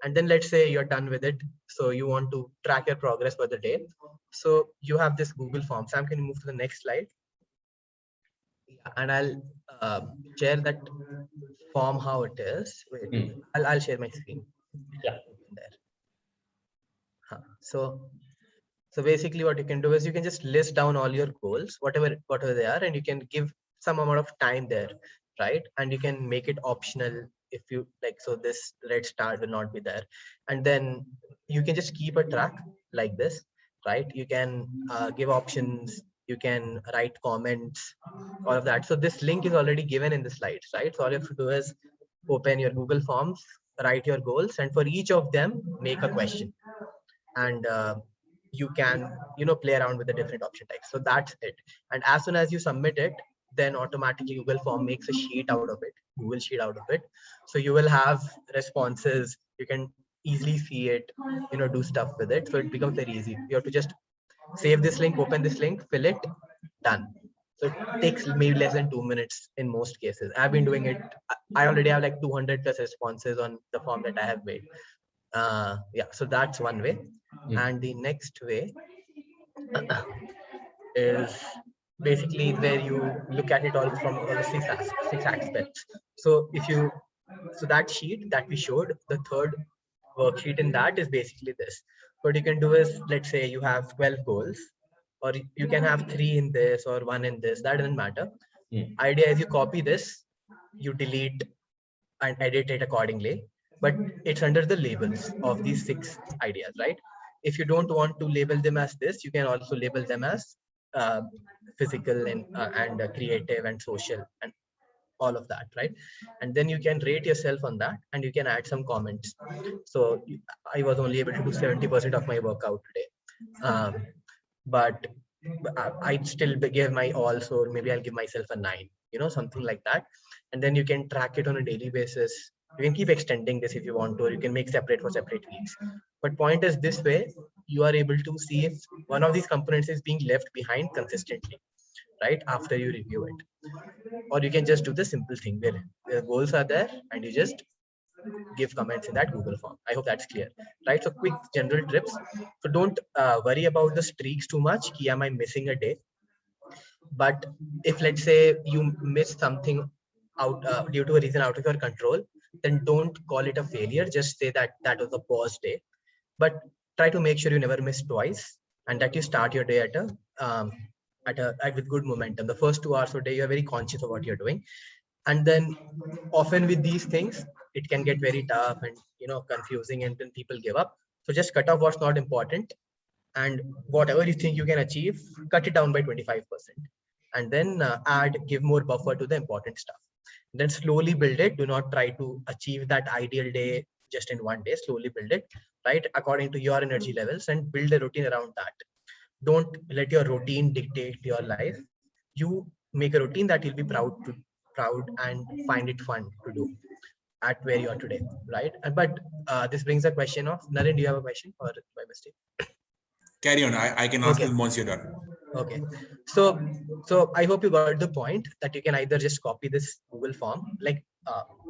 And then let's say you're done with it. So you want to track your progress for the day. So you have this Google form. Sam, can you move to the next slide? And I'll share that form how it is. Wait, I'll share my screen. Yeah. There. So basically what you can do is you can just list down all your goals, whatever they are, and you can give some amount of time there, right? And you can make it optional if you like. So this red star will not be there. And then you can just keep a track like this, right? You can give options, you can write comments, all of that. So this link is already given in the slides, right? So all you have to do is open your Google Forms, write your goals, and for each of them, make a question. And you can play around with the different option types. So that's it. And as soon as you submit it, then automatically Google Form makes a sheet out of it, Google Sheet out of it. So you will have responses, you can easily see it, do stuff with it. So it becomes very easy. You have to just save this link, open this link, fill it, done. So it takes maybe less than 2 minutes in most cases. I've been doing it. I already have like 200 plus responses on the form that I have made. Yeah, so that's one way. And the next way is basically where you look at it all from all the six aspects. So that sheet that we showed, the third worksheet in that is basically this. What you can do is, let's say you have 12 goals, or you can have 3 in this or 1 in this, that doesn't matter. Idea is you copy this, you delete and edit it accordingly, but it's under the labels of these 6 ideas, right? If you don't want to label them as this, you can also label them as physical and creative and social and all of that, right? And then you can rate yourself on that, and you can add some comments. So I was only able to do 70% of my workout today, but I'd still give my all, so maybe I'll give myself a 9, something like that. And then you can track it on a daily basis. You can keep extending this if you want to, or you can make separate for separate weeks. But point is, this way you are able to see if one of these components is being left behind consistently, right, after you review it. Or you can just do the simple thing where the goals are there and you just give comments in that Google form. I hope that's clear, right? So quick general tips. So don't worry about the streaks too much. Am I missing a day? But if, let's say, you miss something out due to a reason out of your control, then don't call it a failure. Just say that that was a pause day. But try to make sure you never miss twice, and that you start your day with good momentum. The first 2 hours a day, you're very conscious of what you're doing. And then often with these things, it can get very tough and confusing, and then people give up. So just cut off what's not important, and whatever you think you can achieve, cut it down by 25%, and then give more buffer to the important stuff. Then slowly build it. Do not try to achieve that ideal day just in one day. Slowly build it, right, according to your energy levels, and build a routine around that. Don't let your routine dictate your life. You make a routine that you'll be proud and find it fun to do at where you are today, right? But this brings a question of Naren. Do you have a question, or by mistake? Carry on. I can ask them once you're done. Okay. So I hope you got the point that you can either just copy this Google form, like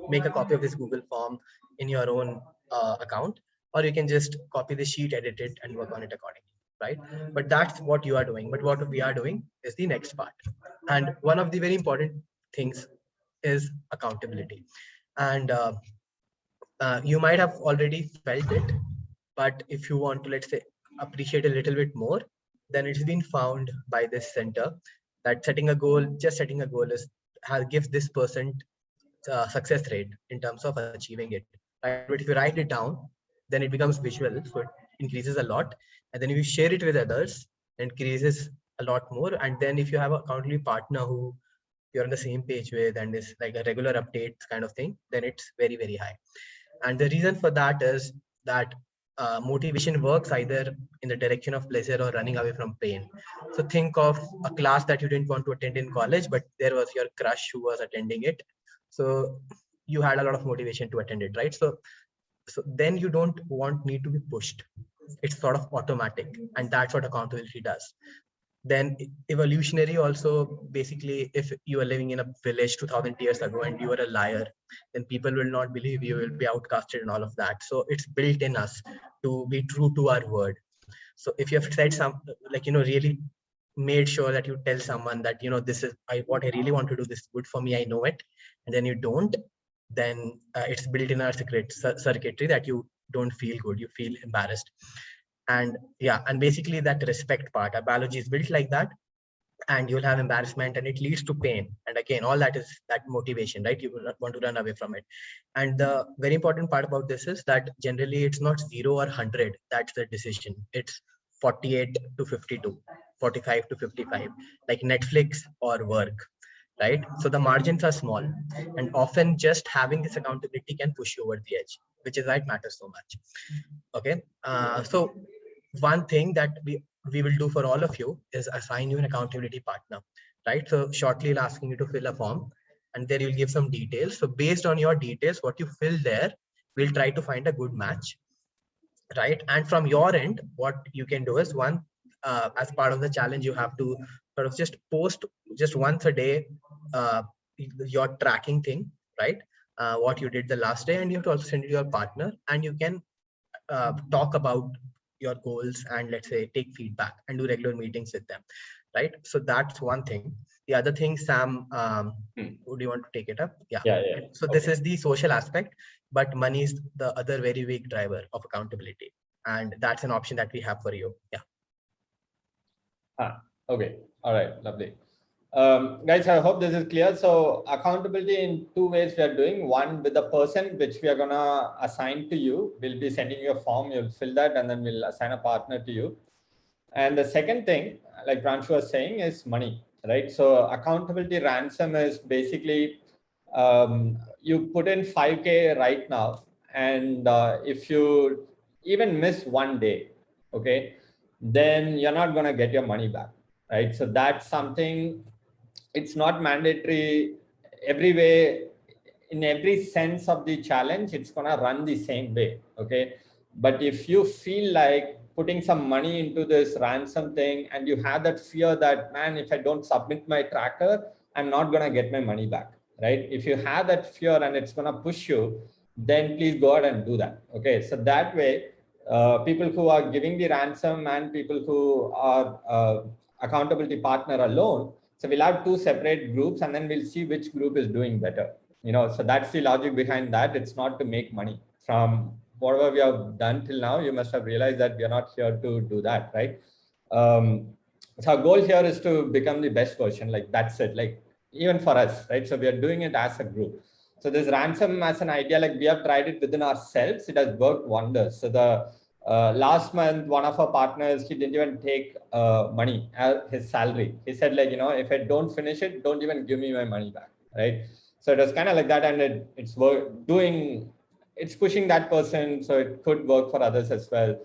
make a copy of this Google form in your own account, or you can just copy the sheet, edit it, and work on it accordingly, right? But that's what you are doing. But what we are doing is the next part. And one of the very important things is accountability. And you might have already felt it, but if you want to, let's say, appreciate a little bit more, then it's been found by this center that setting a goal gives this person success rate in terms of achieving it, right? But if you write it down, then it becomes visual, so it increases a lot. And then if you share it with others, it increases a lot more. And then if you have a accountability partner who you're on the same page with and is like a regular updates kind of thing, then it's very, very high. And the reason for that is that motivation works either in the direction of pleasure or running away from pain. So think of a class that you didn't want to attend in college, but there was your crush who was attending it. So you had a lot of motivation to attend it, right? So then you don't need to be pushed. It's sort of automatic, and that's what accountability does. Then evolutionary also, basically, if you are living in a village 2000 years ago and you are a liar, then people will not believe you, will be outcasted and all of that. So it's built in us to be true to our word. So if you have said really made sure that you tell someone that, this is what I really want to do, this is good for me, I know it, and then you don't, then it's built in our circuitry that you don't feel good, you feel embarrassed. And basically that respect part, our biology is built like that, and you'll have embarrassment and it leads to pain. And again, all that is that motivation, right? You will not want to run away from it. And the very important part about this is that generally it's not 0 or 100. That's the decision. It's 48 to 52, 45 to 55, like Netflix or work, right? So the margins are small, and often just having this accountability can push you over the edge, which is why it matters so much. Okay. So one thing that we will do for all of you is assign you an accountability partner, right? So shortly I'll asking you to fill a form, and there you'll give some details. So based on your details, what you fill there, we'll try to find a good match, right? And from your end, what you can do is as part of the challenge, you have to sort of just post just once a day your tracking thing, right? What you did the last day, and you have to also send it to your partner, and you can talk about your goals and, let's say, take feedback and do regular meetings with them, right? So that's one thing. The other thing, Sam, would you want to take it up? Yeah. So this is the social aspect, but money is the other very big driver of accountability, and that's an option that we have for you. Yeah. Okay. All right. Lovely. Guys, I hope this is clear. So accountability in two ways we are doing. One, with the person which we are going to assign to you. We'll be sending you a form, you'll fill that, and then we'll assign a partner to you. And the second thing, like Pranshu was saying, is money, right? So accountability ransom is basically you put in 5K right now, and if you even miss one day, okay, then you're not going to get your money back. right? So that's something, it's not mandatory every way, in every sense of the challenge, it's gonna run the same way, okay? But if you feel like putting some money into this ransom thing and you have that fear that, man, if I don't submit my tracker, I'm not gonna get my money back, right? If you have that fear and it's gonna push you, then please go ahead and do that, okay? So that way, people who are giving the ransom and people who are accountability partner alone, so we'll have two separate groups and then we'll see which group is doing better. So that's the logic behind that. It's not to make money. From whatever we have done till now, you must have realized that we are not here to do that, right? So our goal here is to become the best version. Like that's it. Like even for us, right? So we are doing it as a group. So this ransom as an idea, like we have tried it within ourselves. It has worked wonders. So the last month, one of our partners, he didn't even take money as his salary. He said like, if I don't finish it, don't even give me my money back, right? So it was kind of like that, and it's pushing that person, so it could work for others as well.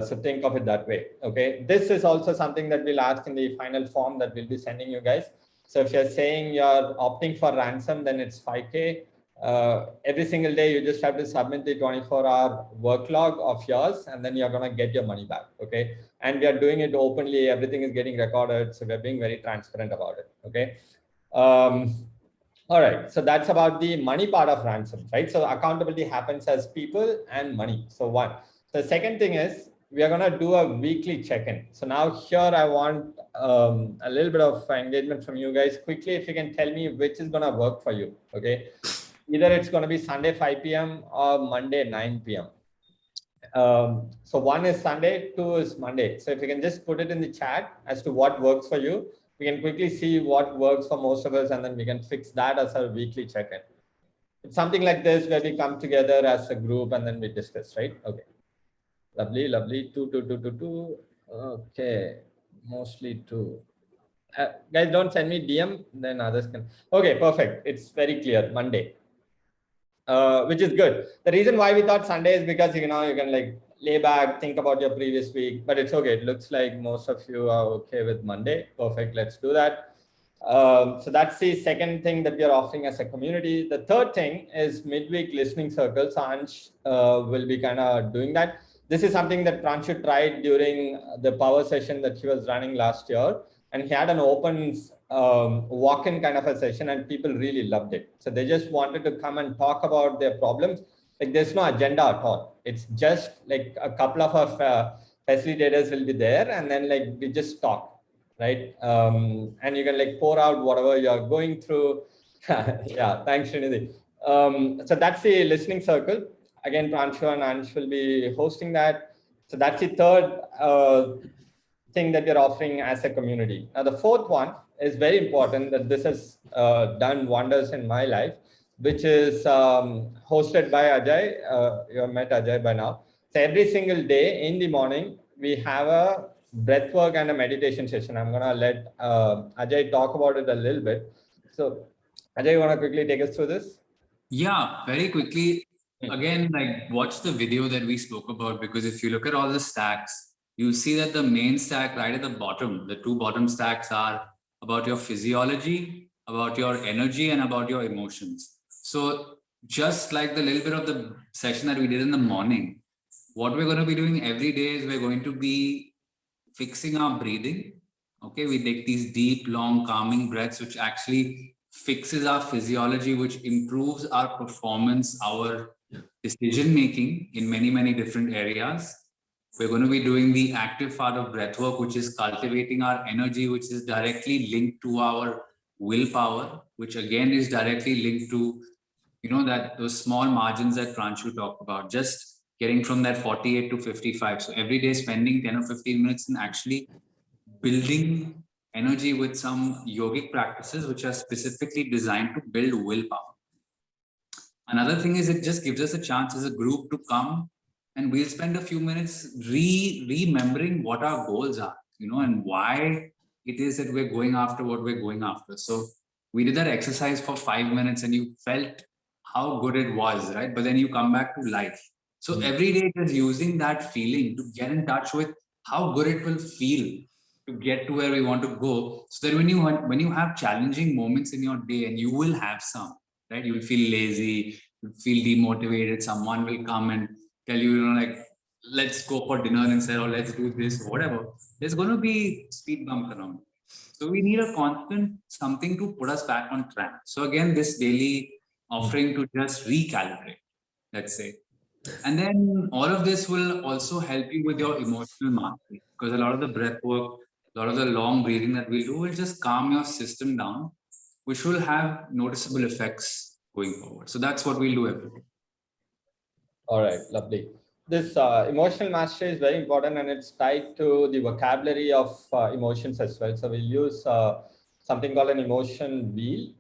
So think of it that way, okay? This is also something that we'll ask in the final form that we'll be sending you guys. So if you're saying you're opting for ransom, then it's 5K. Every single day, you just have to submit the 24-hour work log of yours, and then you're going to get your money back, okay? And we are doing it openly. Everything is getting recorded. So we're being very transparent about it, okay? All right, so that's about the money part of ransom, right? So accountability happens as people and money. So one. The second thing is we are going to do a weekly check-in. So now here I want a little bit of engagement from you guys. Quickly, if you can tell me which is going to work for you, okay? Either it's going to be Sunday 5 p.m. or Monday 9 p.m. So one is Sunday, two is Monday. So if you can just put it in the chat as to what works for you, we can quickly see what works for most of us, and then we can fix that as our weekly check-in. It's something like this where we come together as a group and then we discuss, right? Okay. Lovely, lovely. Two. Okay. Mostly two. Guys, don't send me DM, then others can. Okay, perfect. It's very clear. Monday. Which is good. The reason why we thought Sunday is because, you can like lay back, think about your previous week, but it's okay. It looks like most of you are okay with Monday. Perfect. Let's do that. So that's the second thing that we are offering as a community. The third thing is midweek listening circles. Ansh will be kind of doing that. This is something that Pranshu tried during the power session that he was running last year. And he had an open walk-in kind of a session, and people really loved it. So they just wanted to come and talk about their problems. Like there's no agenda at all. It's just like a couple of our facilitators will be there, and then like we just talk, right? And you can like pour out whatever you're going through. Yeah, thanks, Srinidhi. So that's the listening circle. Again, Pranshu and Ansh will be hosting that. So that's the third thing that we're offering as a community. Now, the fourth one is very important, that this has done wonders in my life, which is hosted by Ajay. You have met Ajay by now. So every single day in the morning, we have a breath work and a meditation session. I'm going to let Ajay talk about it a little bit. So Ajay, you want to quickly take us through this? Yeah, very quickly. Again, like watch the video that we spoke about, because if you look at all the stacks, you'll see that the main stack right at the bottom, the two bottom stacks are about your physiology, about your energy, and about your emotions. So just like the little bit of the session that we did in the morning, what we're going to be doing every day is we're going to be fixing our breathing. Okay, we take these deep, long, calming breaths, which actually fixes our physiology, which improves our performance, our decision making in many, many different areas. We're going to be doing the active part of breath work, which is cultivating our energy, which is directly linked to our willpower, which again is directly linked to, that those small margins that Pranshu talked about, just getting from that 48 to 55. So every day spending 10 or 15 minutes in actually building energy with some yogic practices, which are specifically designed to build willpower. Another thing is it just gives us a chance as a group to come and we'll spend a few minutes remembering what our goals are, and why it is that we're going after what we're going after. So we did that exercise for 5 minutes and you felt how good it was, right? But then you come back to life. So every day it is using that feeling to get in touch with how good it will feel to get to where we want to go, so that when you have challenging moments in your day, and you will have some, right? You will feel lazy, you feel demotivated. Someone will come and tell you, like, let's go for dinner instead, or let's do this, or whatever. There's going to be speed bumps around. So we need a constant something to put us back on track. So again, this daily offering to just recalibrate, let's say. And then all of this will also help you with your emotional mastery, because a lot of the breath work, a lot of the long breathing that we'll do will just calm your system down, which will have noticeable effects going forward. So that's what we'll do every day. All right, lovely. This emotional mastery is very important, and it's tied to the vocabulary of emotions as well. So we'll use something called an emotion wheel,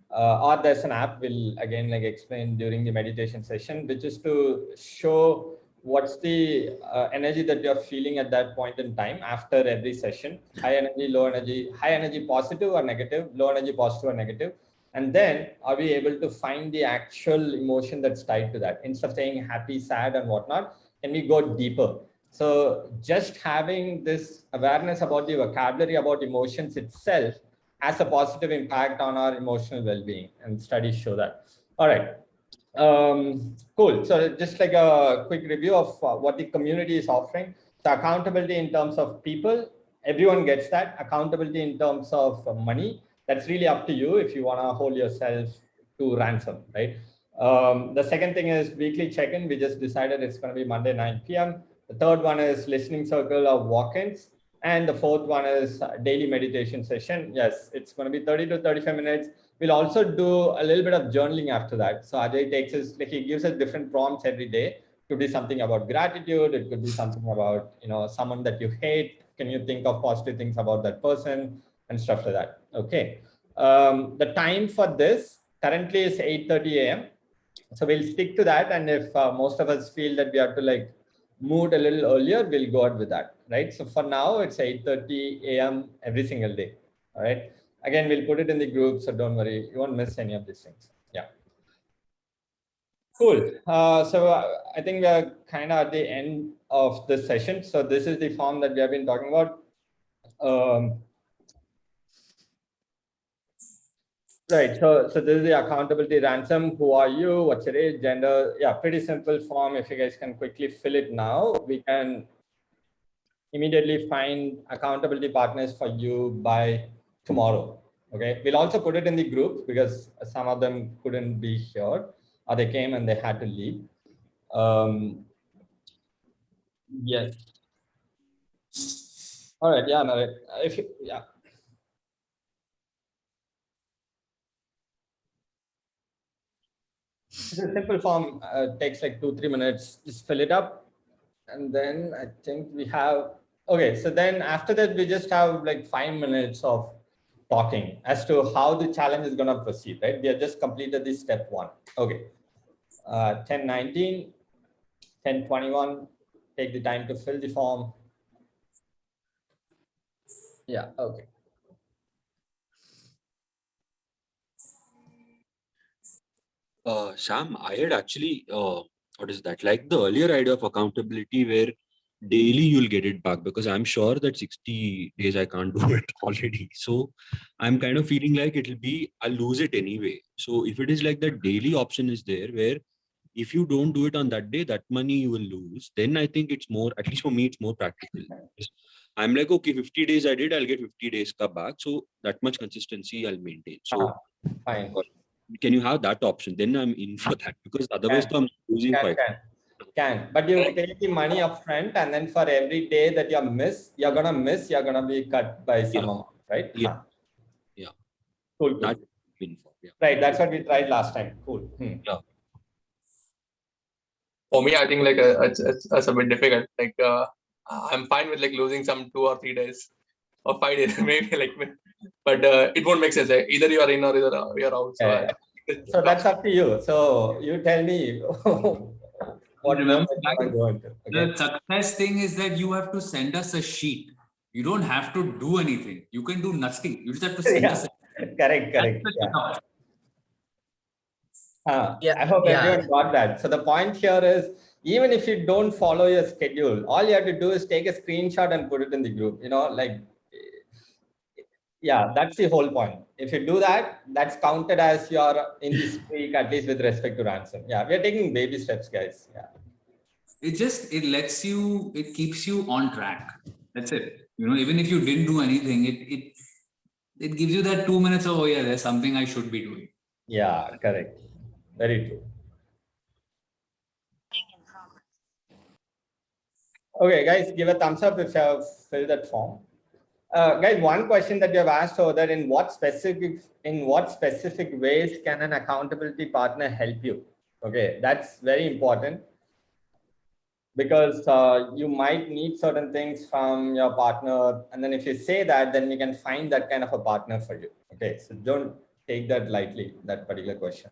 or there's an app we'll again explain during the meditation session, which is to show what's the energy that you're feeling at that point in time after every session. High energy, low energy, high energy positive or negative, low energy positive or negative. And then are we able to find the actual emotion that's tied to that? Instead of saying happy, sad, and whatnot, can we go deeper? So just having this awareness about the vocabulary about emotions itself has a positive impact on our emotional well-being, and studies show that. All right. Cool. So just like a quick review of what the community is offering. So accountability in terms of people, everyone gets that. Accountability in terms of money, that's really up to you if you want to hold yourself to ransom, right? The second thing is weekly check-in. We just decided it's going to be Monday, 9 p.m. The third one is listening circle of walk-ins. And the fourth one is daily meditation session. Yes, it's going to be 30 to 35 minutes. We'll also do a little bit of journaling after that. So Ajay takes us, like, he gives us different prompts every day. It could be something about gratitude. It could be something about, someone that you hate. Can you think of positive things about that person and stuff like that? Okay. The time for this currently is 8:30 a.m. So we'll stick to that. And if most of us feel that we have to move a little earlier, we'll go out with that, right? So for now, it's 8:30 a.m. every single day. All right. Again, we'll put it in the group, so don't worry, you won't miss any of these things. Yeah. Cool. So I think we're kind of at the end of this session. So this is the form that we have been talking about. Right. So this is the accountability ransom. Who are you? What's your age, gender? Yeah, pretty simple form. If you guys can quickly fill it now, we can immediately find accountability partners for you by tomorrow. Okay. We'll also put it in the group because some of them couldn't be here, or they came and they had to leave. Yes. All right. Yeah. No, if you, yeah. It's a simple form. Takes like 2-3 minutes. Just fill it up, and then I think we have. Okay. So then after that, we just have like 5 minutes of talking as to how the challenge is going to proceed, right? We have just completed this step 1. Okay. 10:19, 10:21, take the time to fill the form. Yeah, okay. Sam, I had actually, what is that? Like the earlier idea of accountability where daily you'll get it back, because I'm sure that 60 days I can't do it already. So I'm kind of feeling like I'll lose it anyway. So if it is like that daily option is there where if you don't do it on that day, that money you will lose, then I think it's more, at least for me, it's more practical. I'm like, okay, 50 days I did, I'll get 50 days back. So that much consistency I'll maintain. So fine. Can you have that option? Then I'm in for that, because otherwise I'm losing fight. Can. But you pay the money up front, and then for every day that you're gonna be cut by some amount, right? Yeah. Yeah. Cool. That in for, yeah. Right. That's what we tried last time. Cool. Yeah. For me, I think it's a bit difficult. I'm fine with losing some 2 or 3 days or 5 days, maybe but it won't make sense. Either you are in or either you're out. So that's up to you. So you tell me what Remember, the success thing is that you have to send us a sheet. You don't have to do anything. You can do nothing. You just have to send us a sheet. Correct. I hope everyone got that. So the point here is, even if you don't follow your schedule, all you have to do is take a screenshot and put it in the group. Yeah, that's the whole point. If you do that, that's counted as you're in the streak, at least with respect to ransom. Yeah, we are taking baby steps, guys. Yeah. It lets you, it keeps you on track. That's it. You know, even if you didn't do anything, it gives you that 2 minutes of, oh yeah, there's something I should be doing. Yeah, correct. Very true. Okay, guys, give a thumbs up if you have filled that form. Guys, one question that you have asked over there: in what specific ways can an accountability partner help you? Okay, that's very important, because you might need certain things from your partner, and then if you say that, then we can find that kind of a partner for you. Okay, so don't take that lightly, that particular question.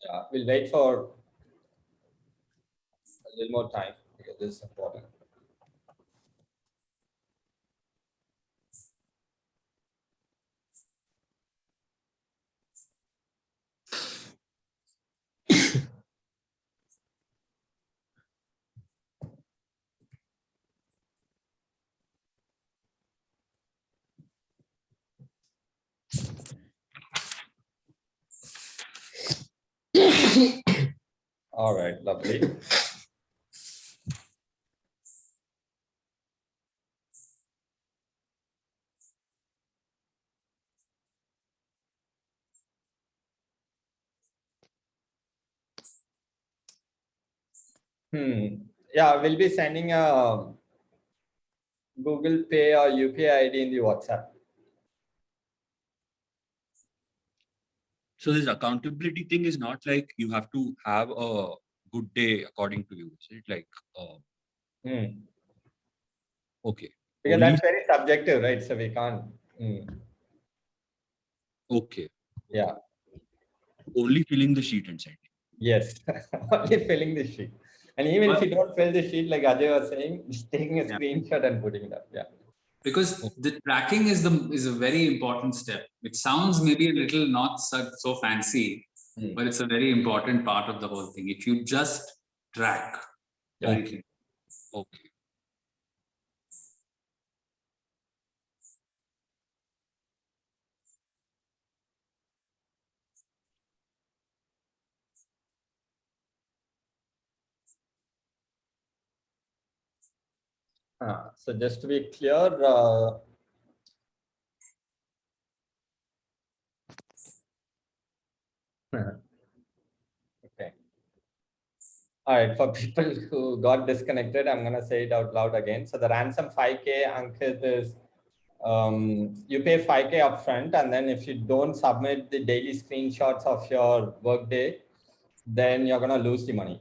Yeah, we'll wait for a little more time because this is important. All right, lovely. Yeah, we'll be sending a Google Pay or UPI ID in the WhatsApp. So this accountability thing is not like you have to have a good day according to you. Is it like, okay. Because that's very subjective, right? So we can't. Okay. Yeah. Only filling the sheet and sending. Yes, only filling the sheet. And even if you don't fill the sheet, like Ajay was saying, just taking a screenshot and putting it up. Yeah. Because the tracking is a very important step. It sounds maybe a little not so fancy, but it's a very important part of the whole thing. If you just track everything. Okay. So just to be clear, okay. All right, for people who got disconnected, I'm going to say it out loud again. So the ransom 5K, Ankit, is you pay 5K upfront, and then if you don't submit the daily screenshots of your workday, then you're going to lose the money.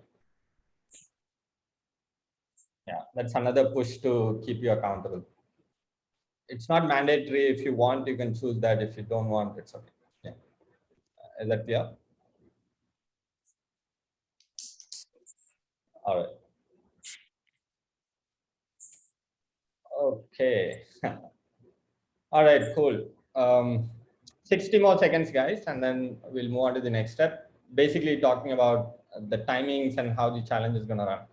Yeah, that's another push to keep you accountable. It's not mandatory. If you want, you can choose that. If you don't want, it's okay. Yeah. Is that clear? All right. Okay. All right, cool. 60 more seconds, guys, and then we'll move on to the next step. Basically talking about the timings and how the challenge is going to run.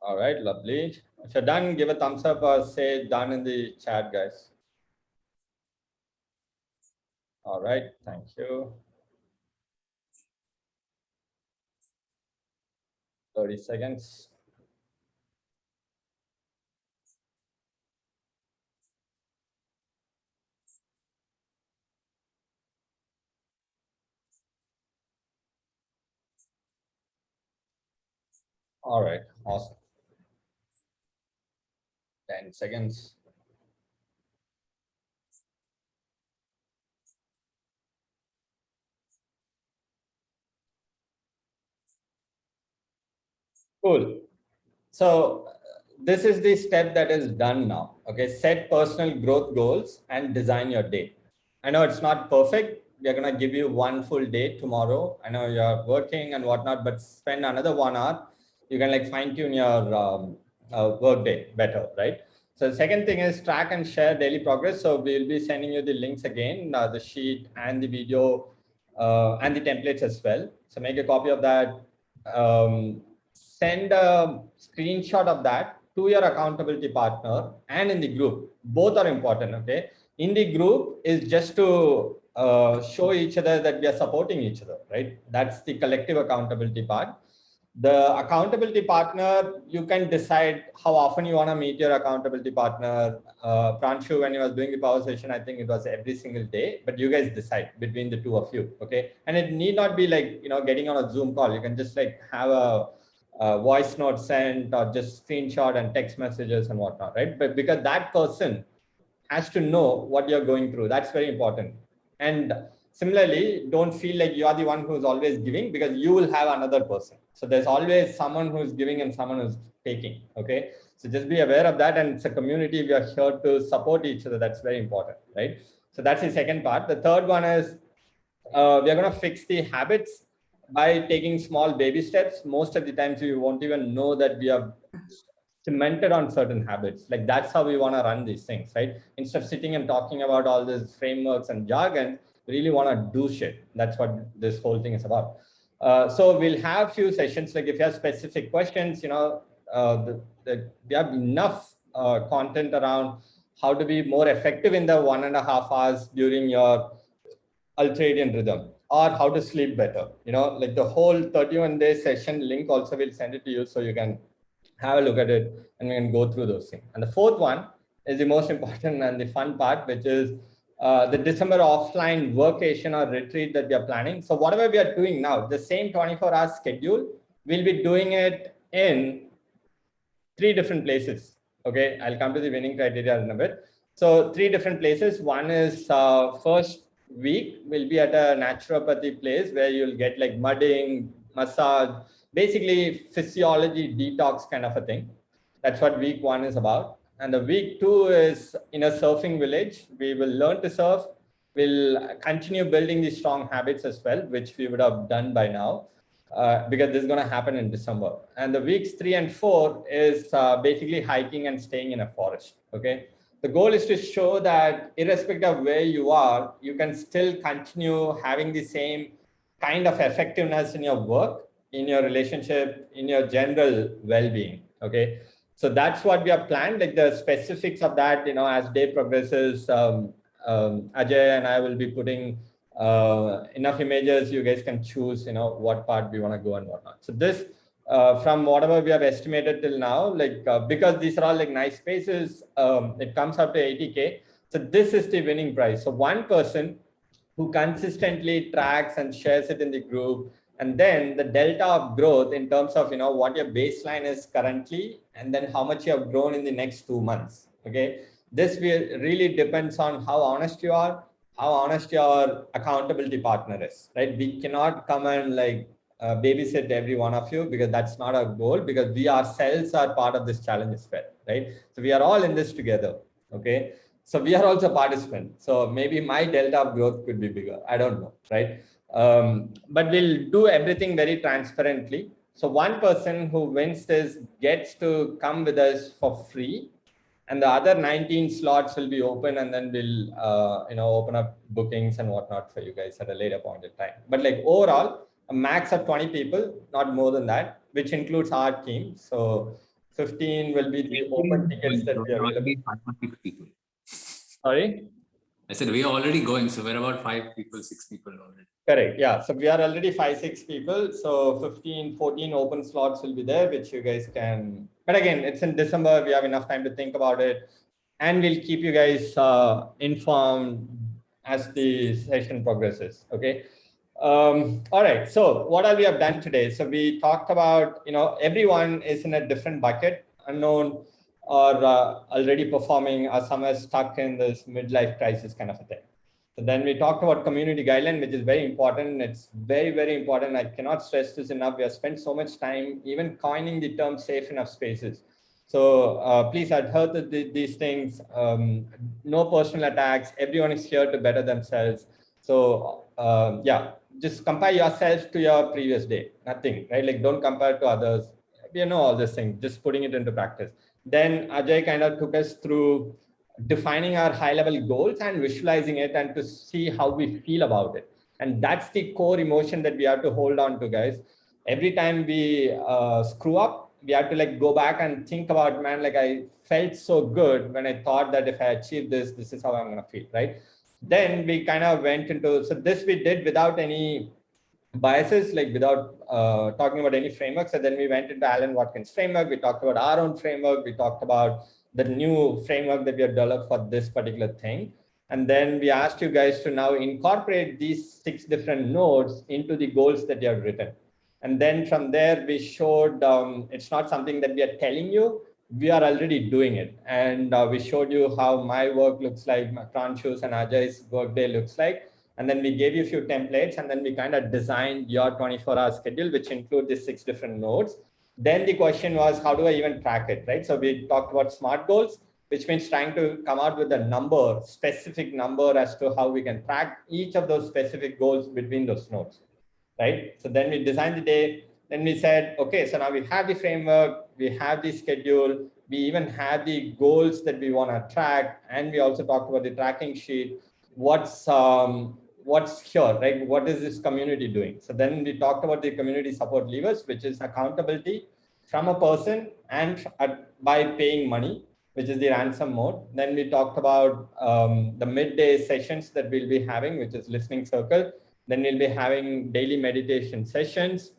All right, lovely. If you're done, give a thumbs up or say done in the chat, guys. All right, thank you. 30 seconds. All right, awesome. 10 seconds. Cool. So this is the step that is done now. Okay, set personal growth goals and design your day. I know it's not perfect. We're going to give you one full day tomorrow. I know you're working and whatnot, but spend another 1 hour. You can like fine tune your work day better, right? So the second thing is track and share daily progress. So we'll be sending you the links again, the sheet and the video and the templates as well. So make a copy of that. Send a screenshot of that to your accountability partner and in the group. Both are important, okay? In the group is just to show each other that we are supporting each other, right? That's the collective accountability part. The accountability partner, you can decide how often you want to meet your accountability partner. Pranshu, when he was doing the power session, I think it was every single day, but you guys decide between the two of you, okay? And it need not be like, getting on a Zoom call. You can just like have a voice note sent or just screenshot and text messages and whatnot, right? But because that person has to know what you're going through. That's very important. And similarly, don't feel like you are the one who's always giving, because you will have another person. So there's always someone who's giving and someone who's taking, okay? So just be aware of that. And it's a community. We are here to support each other. That's very important, right? So that's the second part. The third one is we are going to fix the habits by taking small baby steps. Most of the times we won't even know that we have cemented on certain habits. Like that's how we want to run these things, right? Instead of sitting and talking about all these frameworks and jargon, we really want to do shit. That's what this whole thing is about. So we'll have few sessions. Like if you have specific questions, we have enough content around how to be more effective in the 1.5 hours during your ultradian rhythm, or how to sleep better. Like the whole 31-day session link also will send it to you, so you can have a look at it and we can go through those things. And the fourth one is the most important and the fun part, which is the December offline workation or retreat that we are planning. So whatever we are doing now, the same 24-hour schedule, we'll be doing it in 3 different places. Okay, I'll come to the winning criteria in a bit. So 3 different places. One is first week will be at a naturopathy place where you'll get like mudding, massage, basically physiology detox kind of a thing. That's what week 1 is about. And the week 2 is in a surfing village. We will learn to surf. We'll continue building these strong habits as well, which we would have done by now, because this is going to happen in December. And the weeks 3 and 4 is basically hiking and staying in a forest. Okay. The goal is to show that irrespective of where you are, you can still continue having the same kind of effectiveness in your work, in your relationship, in your general well-being. Okay. So that's what we have planned. Like the specifics of that, as day progresses, Ajay and I will be putting enough images. You guys can choose, what part we want to go and whatnot. So this, from whatever we have estimated till now, like because these are all like nice spaces, it comes up to 80K. So this is the winning prize. So one person who consistently tracks and shares it in the group, and then the delta of growth in terms of what your baseline is currently, and then how much you have grown in the next 2 months. Okay, this really depends on how honest you are, how honest your accountability partner is, right? We cannot come and like babysit every one of you, because that's not our goal, because we ourselves are part of this challenge as well, right? So we are all in this together. Okay, so we are also participants. So maybe my delta of growth could be bigger. I don't know, right? But we'll do everything very transparently. So one person who wins this gets to come with us for free, and the other 19 slots will be open, and then we'll open up bookings and whatnot for you guys at a later point in time. But like overall, a max of 20 people, not more than that, which includes our team. So 15 will be the open tickets that we are available. Sorry? I said we are already going, so we're about 5 people, 6 people already. Correct. Yeah. So we are already 5-6 people. So 15-14 open slots will be there, which you guys can. But again, it's in December. We have enough time to think about it, and we'll keep you guys informed as the session progresses. Okay. All right. So what all we have done today? So we talked about, everyone is in a different bucket, unknown or already performing, or somewhere stuck in this midlife crisis kind of a thing. So then we talked about community guideline, which is very important. It's very, very important. I cannot stress this enough. We have spent so much time even coining the term safe enough spaces. So please adhere to these things. No personal attacks. Everyone is here to better themselves. So yeah, just compare yourself to your previous day. Nothing, right? Like don't compare to others. We know all these things, just putting it into practice. Then Ajay kind of took us through defining our high-level goals and visualizing it and to see how we feel about it. And that's the core emotion that we have to hold on to, guys. Every time we screw up, we have to like go back and think about, man, like I felt so good when I thought that if I achieve this, this is how I'm going to feel, right? Then we kind of went into, so this we did without any biases, like without talking about any frameworks. And then we went into Alan Watkins framework. We talked about our own framework. We talked about the new framework that we have developed for this particular thing. And then we asked you guys to now incorporate these 6 different nodes into the goals that you have written. And then from there, we showed it's not something that we are telling you, we are already doing it. And we showed you how my work looks like, Pranshu's and Ajay's workday looks like. And then we gave you a few templates, and then we kind of designed your 24-hour schedule, which include these 6 different nodes. Then the question was, how do I even track it, right? So we talked about SMART goals, which means trying to come out with a number, specific number as to how we can track each of those specific goals between those nodes, right? So then we designed the day. Then we said, okay, so now we have the framework, we have the schedule, we even have the goals that we want to track, and we also talked about the tracking sheet. What's here, right? What is this community doing? So then we talked about the community support levers, which is accountability from a person and by paying money, which is the ransom mode. Then we talked about the midday sessions that we'll be having, which is listening circle. Then we'll be having daily meditation sessions.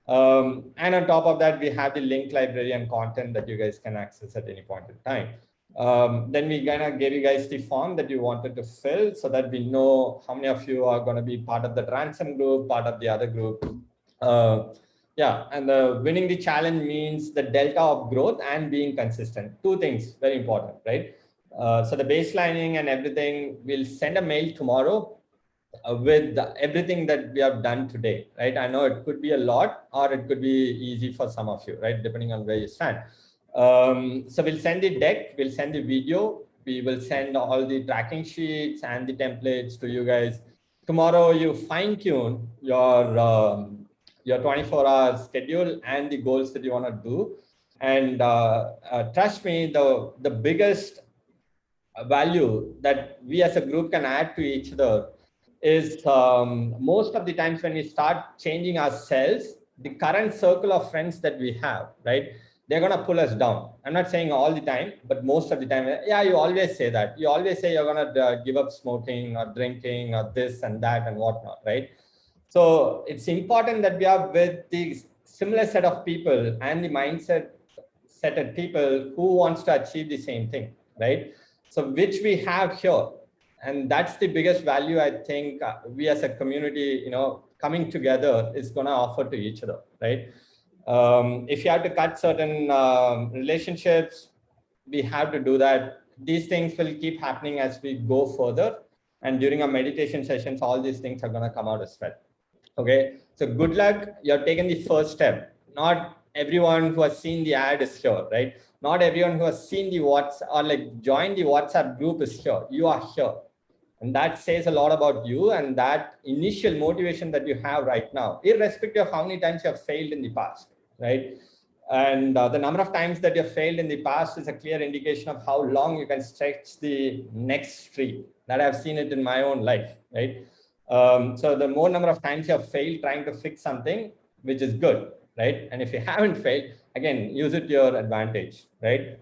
And on top of that, we have the link library and content that you guys can access at any point in time. Then we kind of gave you guys the form that you wanted to fill so that we know how many of you are going to be part of the ransom group, part of the other group. Yeah, and winning the challenge means the delta of growth and being consistent. 2 things, very important, right? So the baselining and everything, we'll send a mail tomorrow with everything that we have done today, right? I know it could be a lot or it could be easy for some of you, right? Depending on where you stand. So we'll send the deck, we'll send the video, we will send all the tracking sheets and the templates to you guys. Tomorrow you fine tune your 24-hour schedule and the goals that you want to do. And trust me, the biggest value that we as a group can add to each other is most of the times when we start changing ourselves, the current circle of friends that we have, right? They're going to pull us down. I'm not saying all the time, but most of the time, yeah, you always say that. You always say you're going to give up smoking or drinking or this and that and whatnot, right? So it's important that we are with the similar set of people and the mindset set of people who wants to achieve the same thing, right? So which we have here. And that's the biggest value I think we as a community, coming together is going to offer to each other, right? If you have to cut certain relationships, we have to do that. These things will keep happening as we go further. And during our meditation sessions, all these things are going to come out as well. Okay, so good luck. You're taking the first step. Not everyone who has seen the ad is here, right? Not everyone who has seen the WhatsApp or like joined the WhatsApp group is here. You are here. And that says a lot about you and that initial motivation that you have right now, irrespective of how many times you have failed in the past, right? And the number of times that you have failed in the past is a clear indication of how long you can stretch the next streak. That I've seen it in my own life, right? So the more number of times you have failed trying to fix something, which is good, right? And if you haven't failed, again, use it to your advantage, right?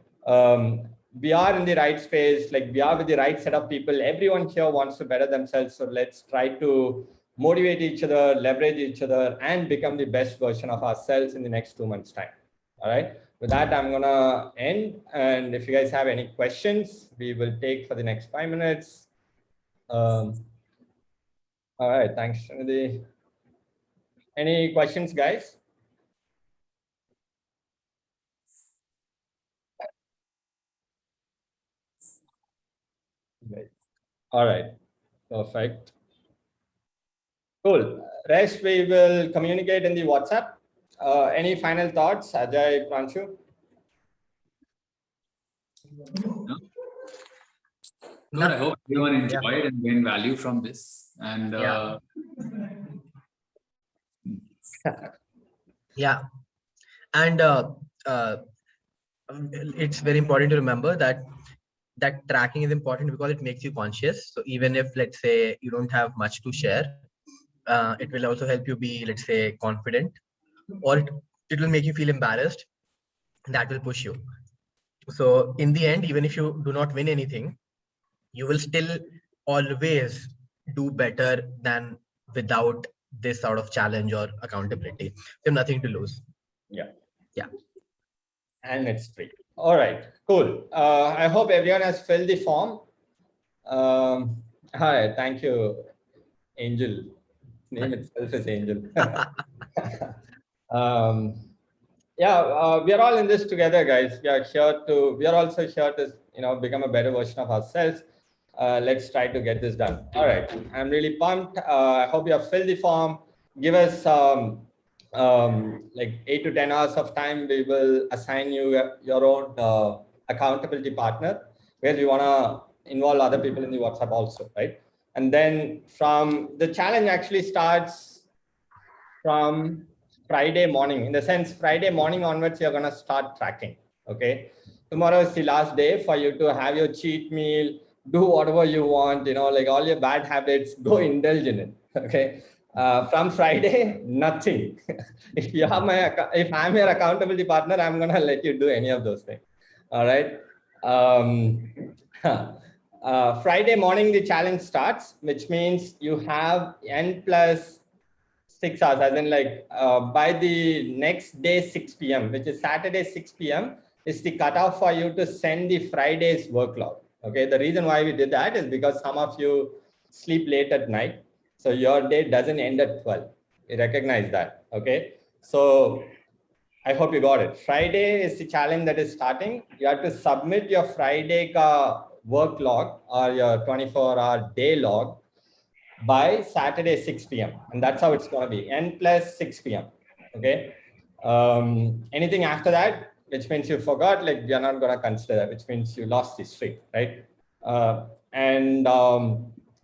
We are in the right space, like we are with the right set of people. Everyone here wants to better themselves. So let's try to motivate each other, leverage each other, and become the best version of ourselves in the next 2 months' time. All right. With that, I'm going to end. And if you guys have any questions, we will take for the next 5 minutes. All right. Thanks, Srinidhi. Any questions, guys? Great. All right. Perfect. Cool. Rest we will communicate in the WhatsApp. Any final thoughts, Ajay, Pranshu? No, I hope everyone enjoyed and gained value from this. And yeah. And it's very important to remember that tracking is important because it makes you conscious. So even if, let's say, you don't have much to share, it will also help you be, let's say, confident, or it will make you feel embarrassed. That will push you. So in the end, even if you do not win anything, you will still always do better than without this sort of challenge or accountability. You have nothing to lose. Yeah. Yeah. And it's free. All right, cool. I hope everyone has filled the form. Hi, thank you, Angel. Name itself is Angel. Yeah, we are all in this together, guys. We are also here to, become a better version of ourselves. Let's try to get this done. All right, I'm really pumped. I hope you have filled the form. Give us like 8 to 10 hours of time. We will assign you your own accountability partner, where you want to involve other people in the WhatsApp also, right? And then from the challenge actually starts from Friday morning. In the sense, Friday morning onwards, you're going to start tracking. Okay. Tomorrow is the last day for you to have your cheat meal, do whatever you want, like all your bad habits, go indulge in it. Okay. From Friday, nothing. If I'm your accountability partner, I'm going to let you do any of those things. All right. Friday morning, the challenge starts, which means you have N plus 6 hours, as in like by the next day 6 p.m., which is Saturday 6 p.m. is the cutoff for you to send the Friday's workload. Okay, the reason why we did that is because some of you sleep late at night, so your day doesn't end at 12. You recognize that. Okay, so I hope you got it. Friday is the challenge that is starting. You have to submit your Friday work log or your 24-hour day log by Saturday 6 p.m. And that's how it's going to be, N plus 6 p.m. Okay. Anything after that, which means you forgot, like we are not going to consider that, which means you lost the streak, right?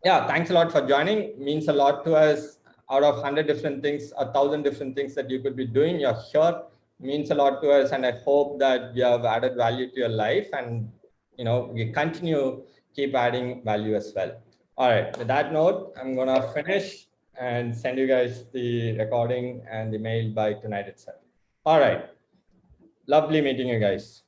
Yeah, thanks a lot for joining. Means a lot to us. Out of 100 different things, 1,000 different things that you could be doing, you're here. Means a lot to us, and I hope that we have added value to your life, and we keep adding value as well. All right, with that note, I'm gonna finish and send you guys the recording and the mail by tonight itself. All right, lovely meeting you guys.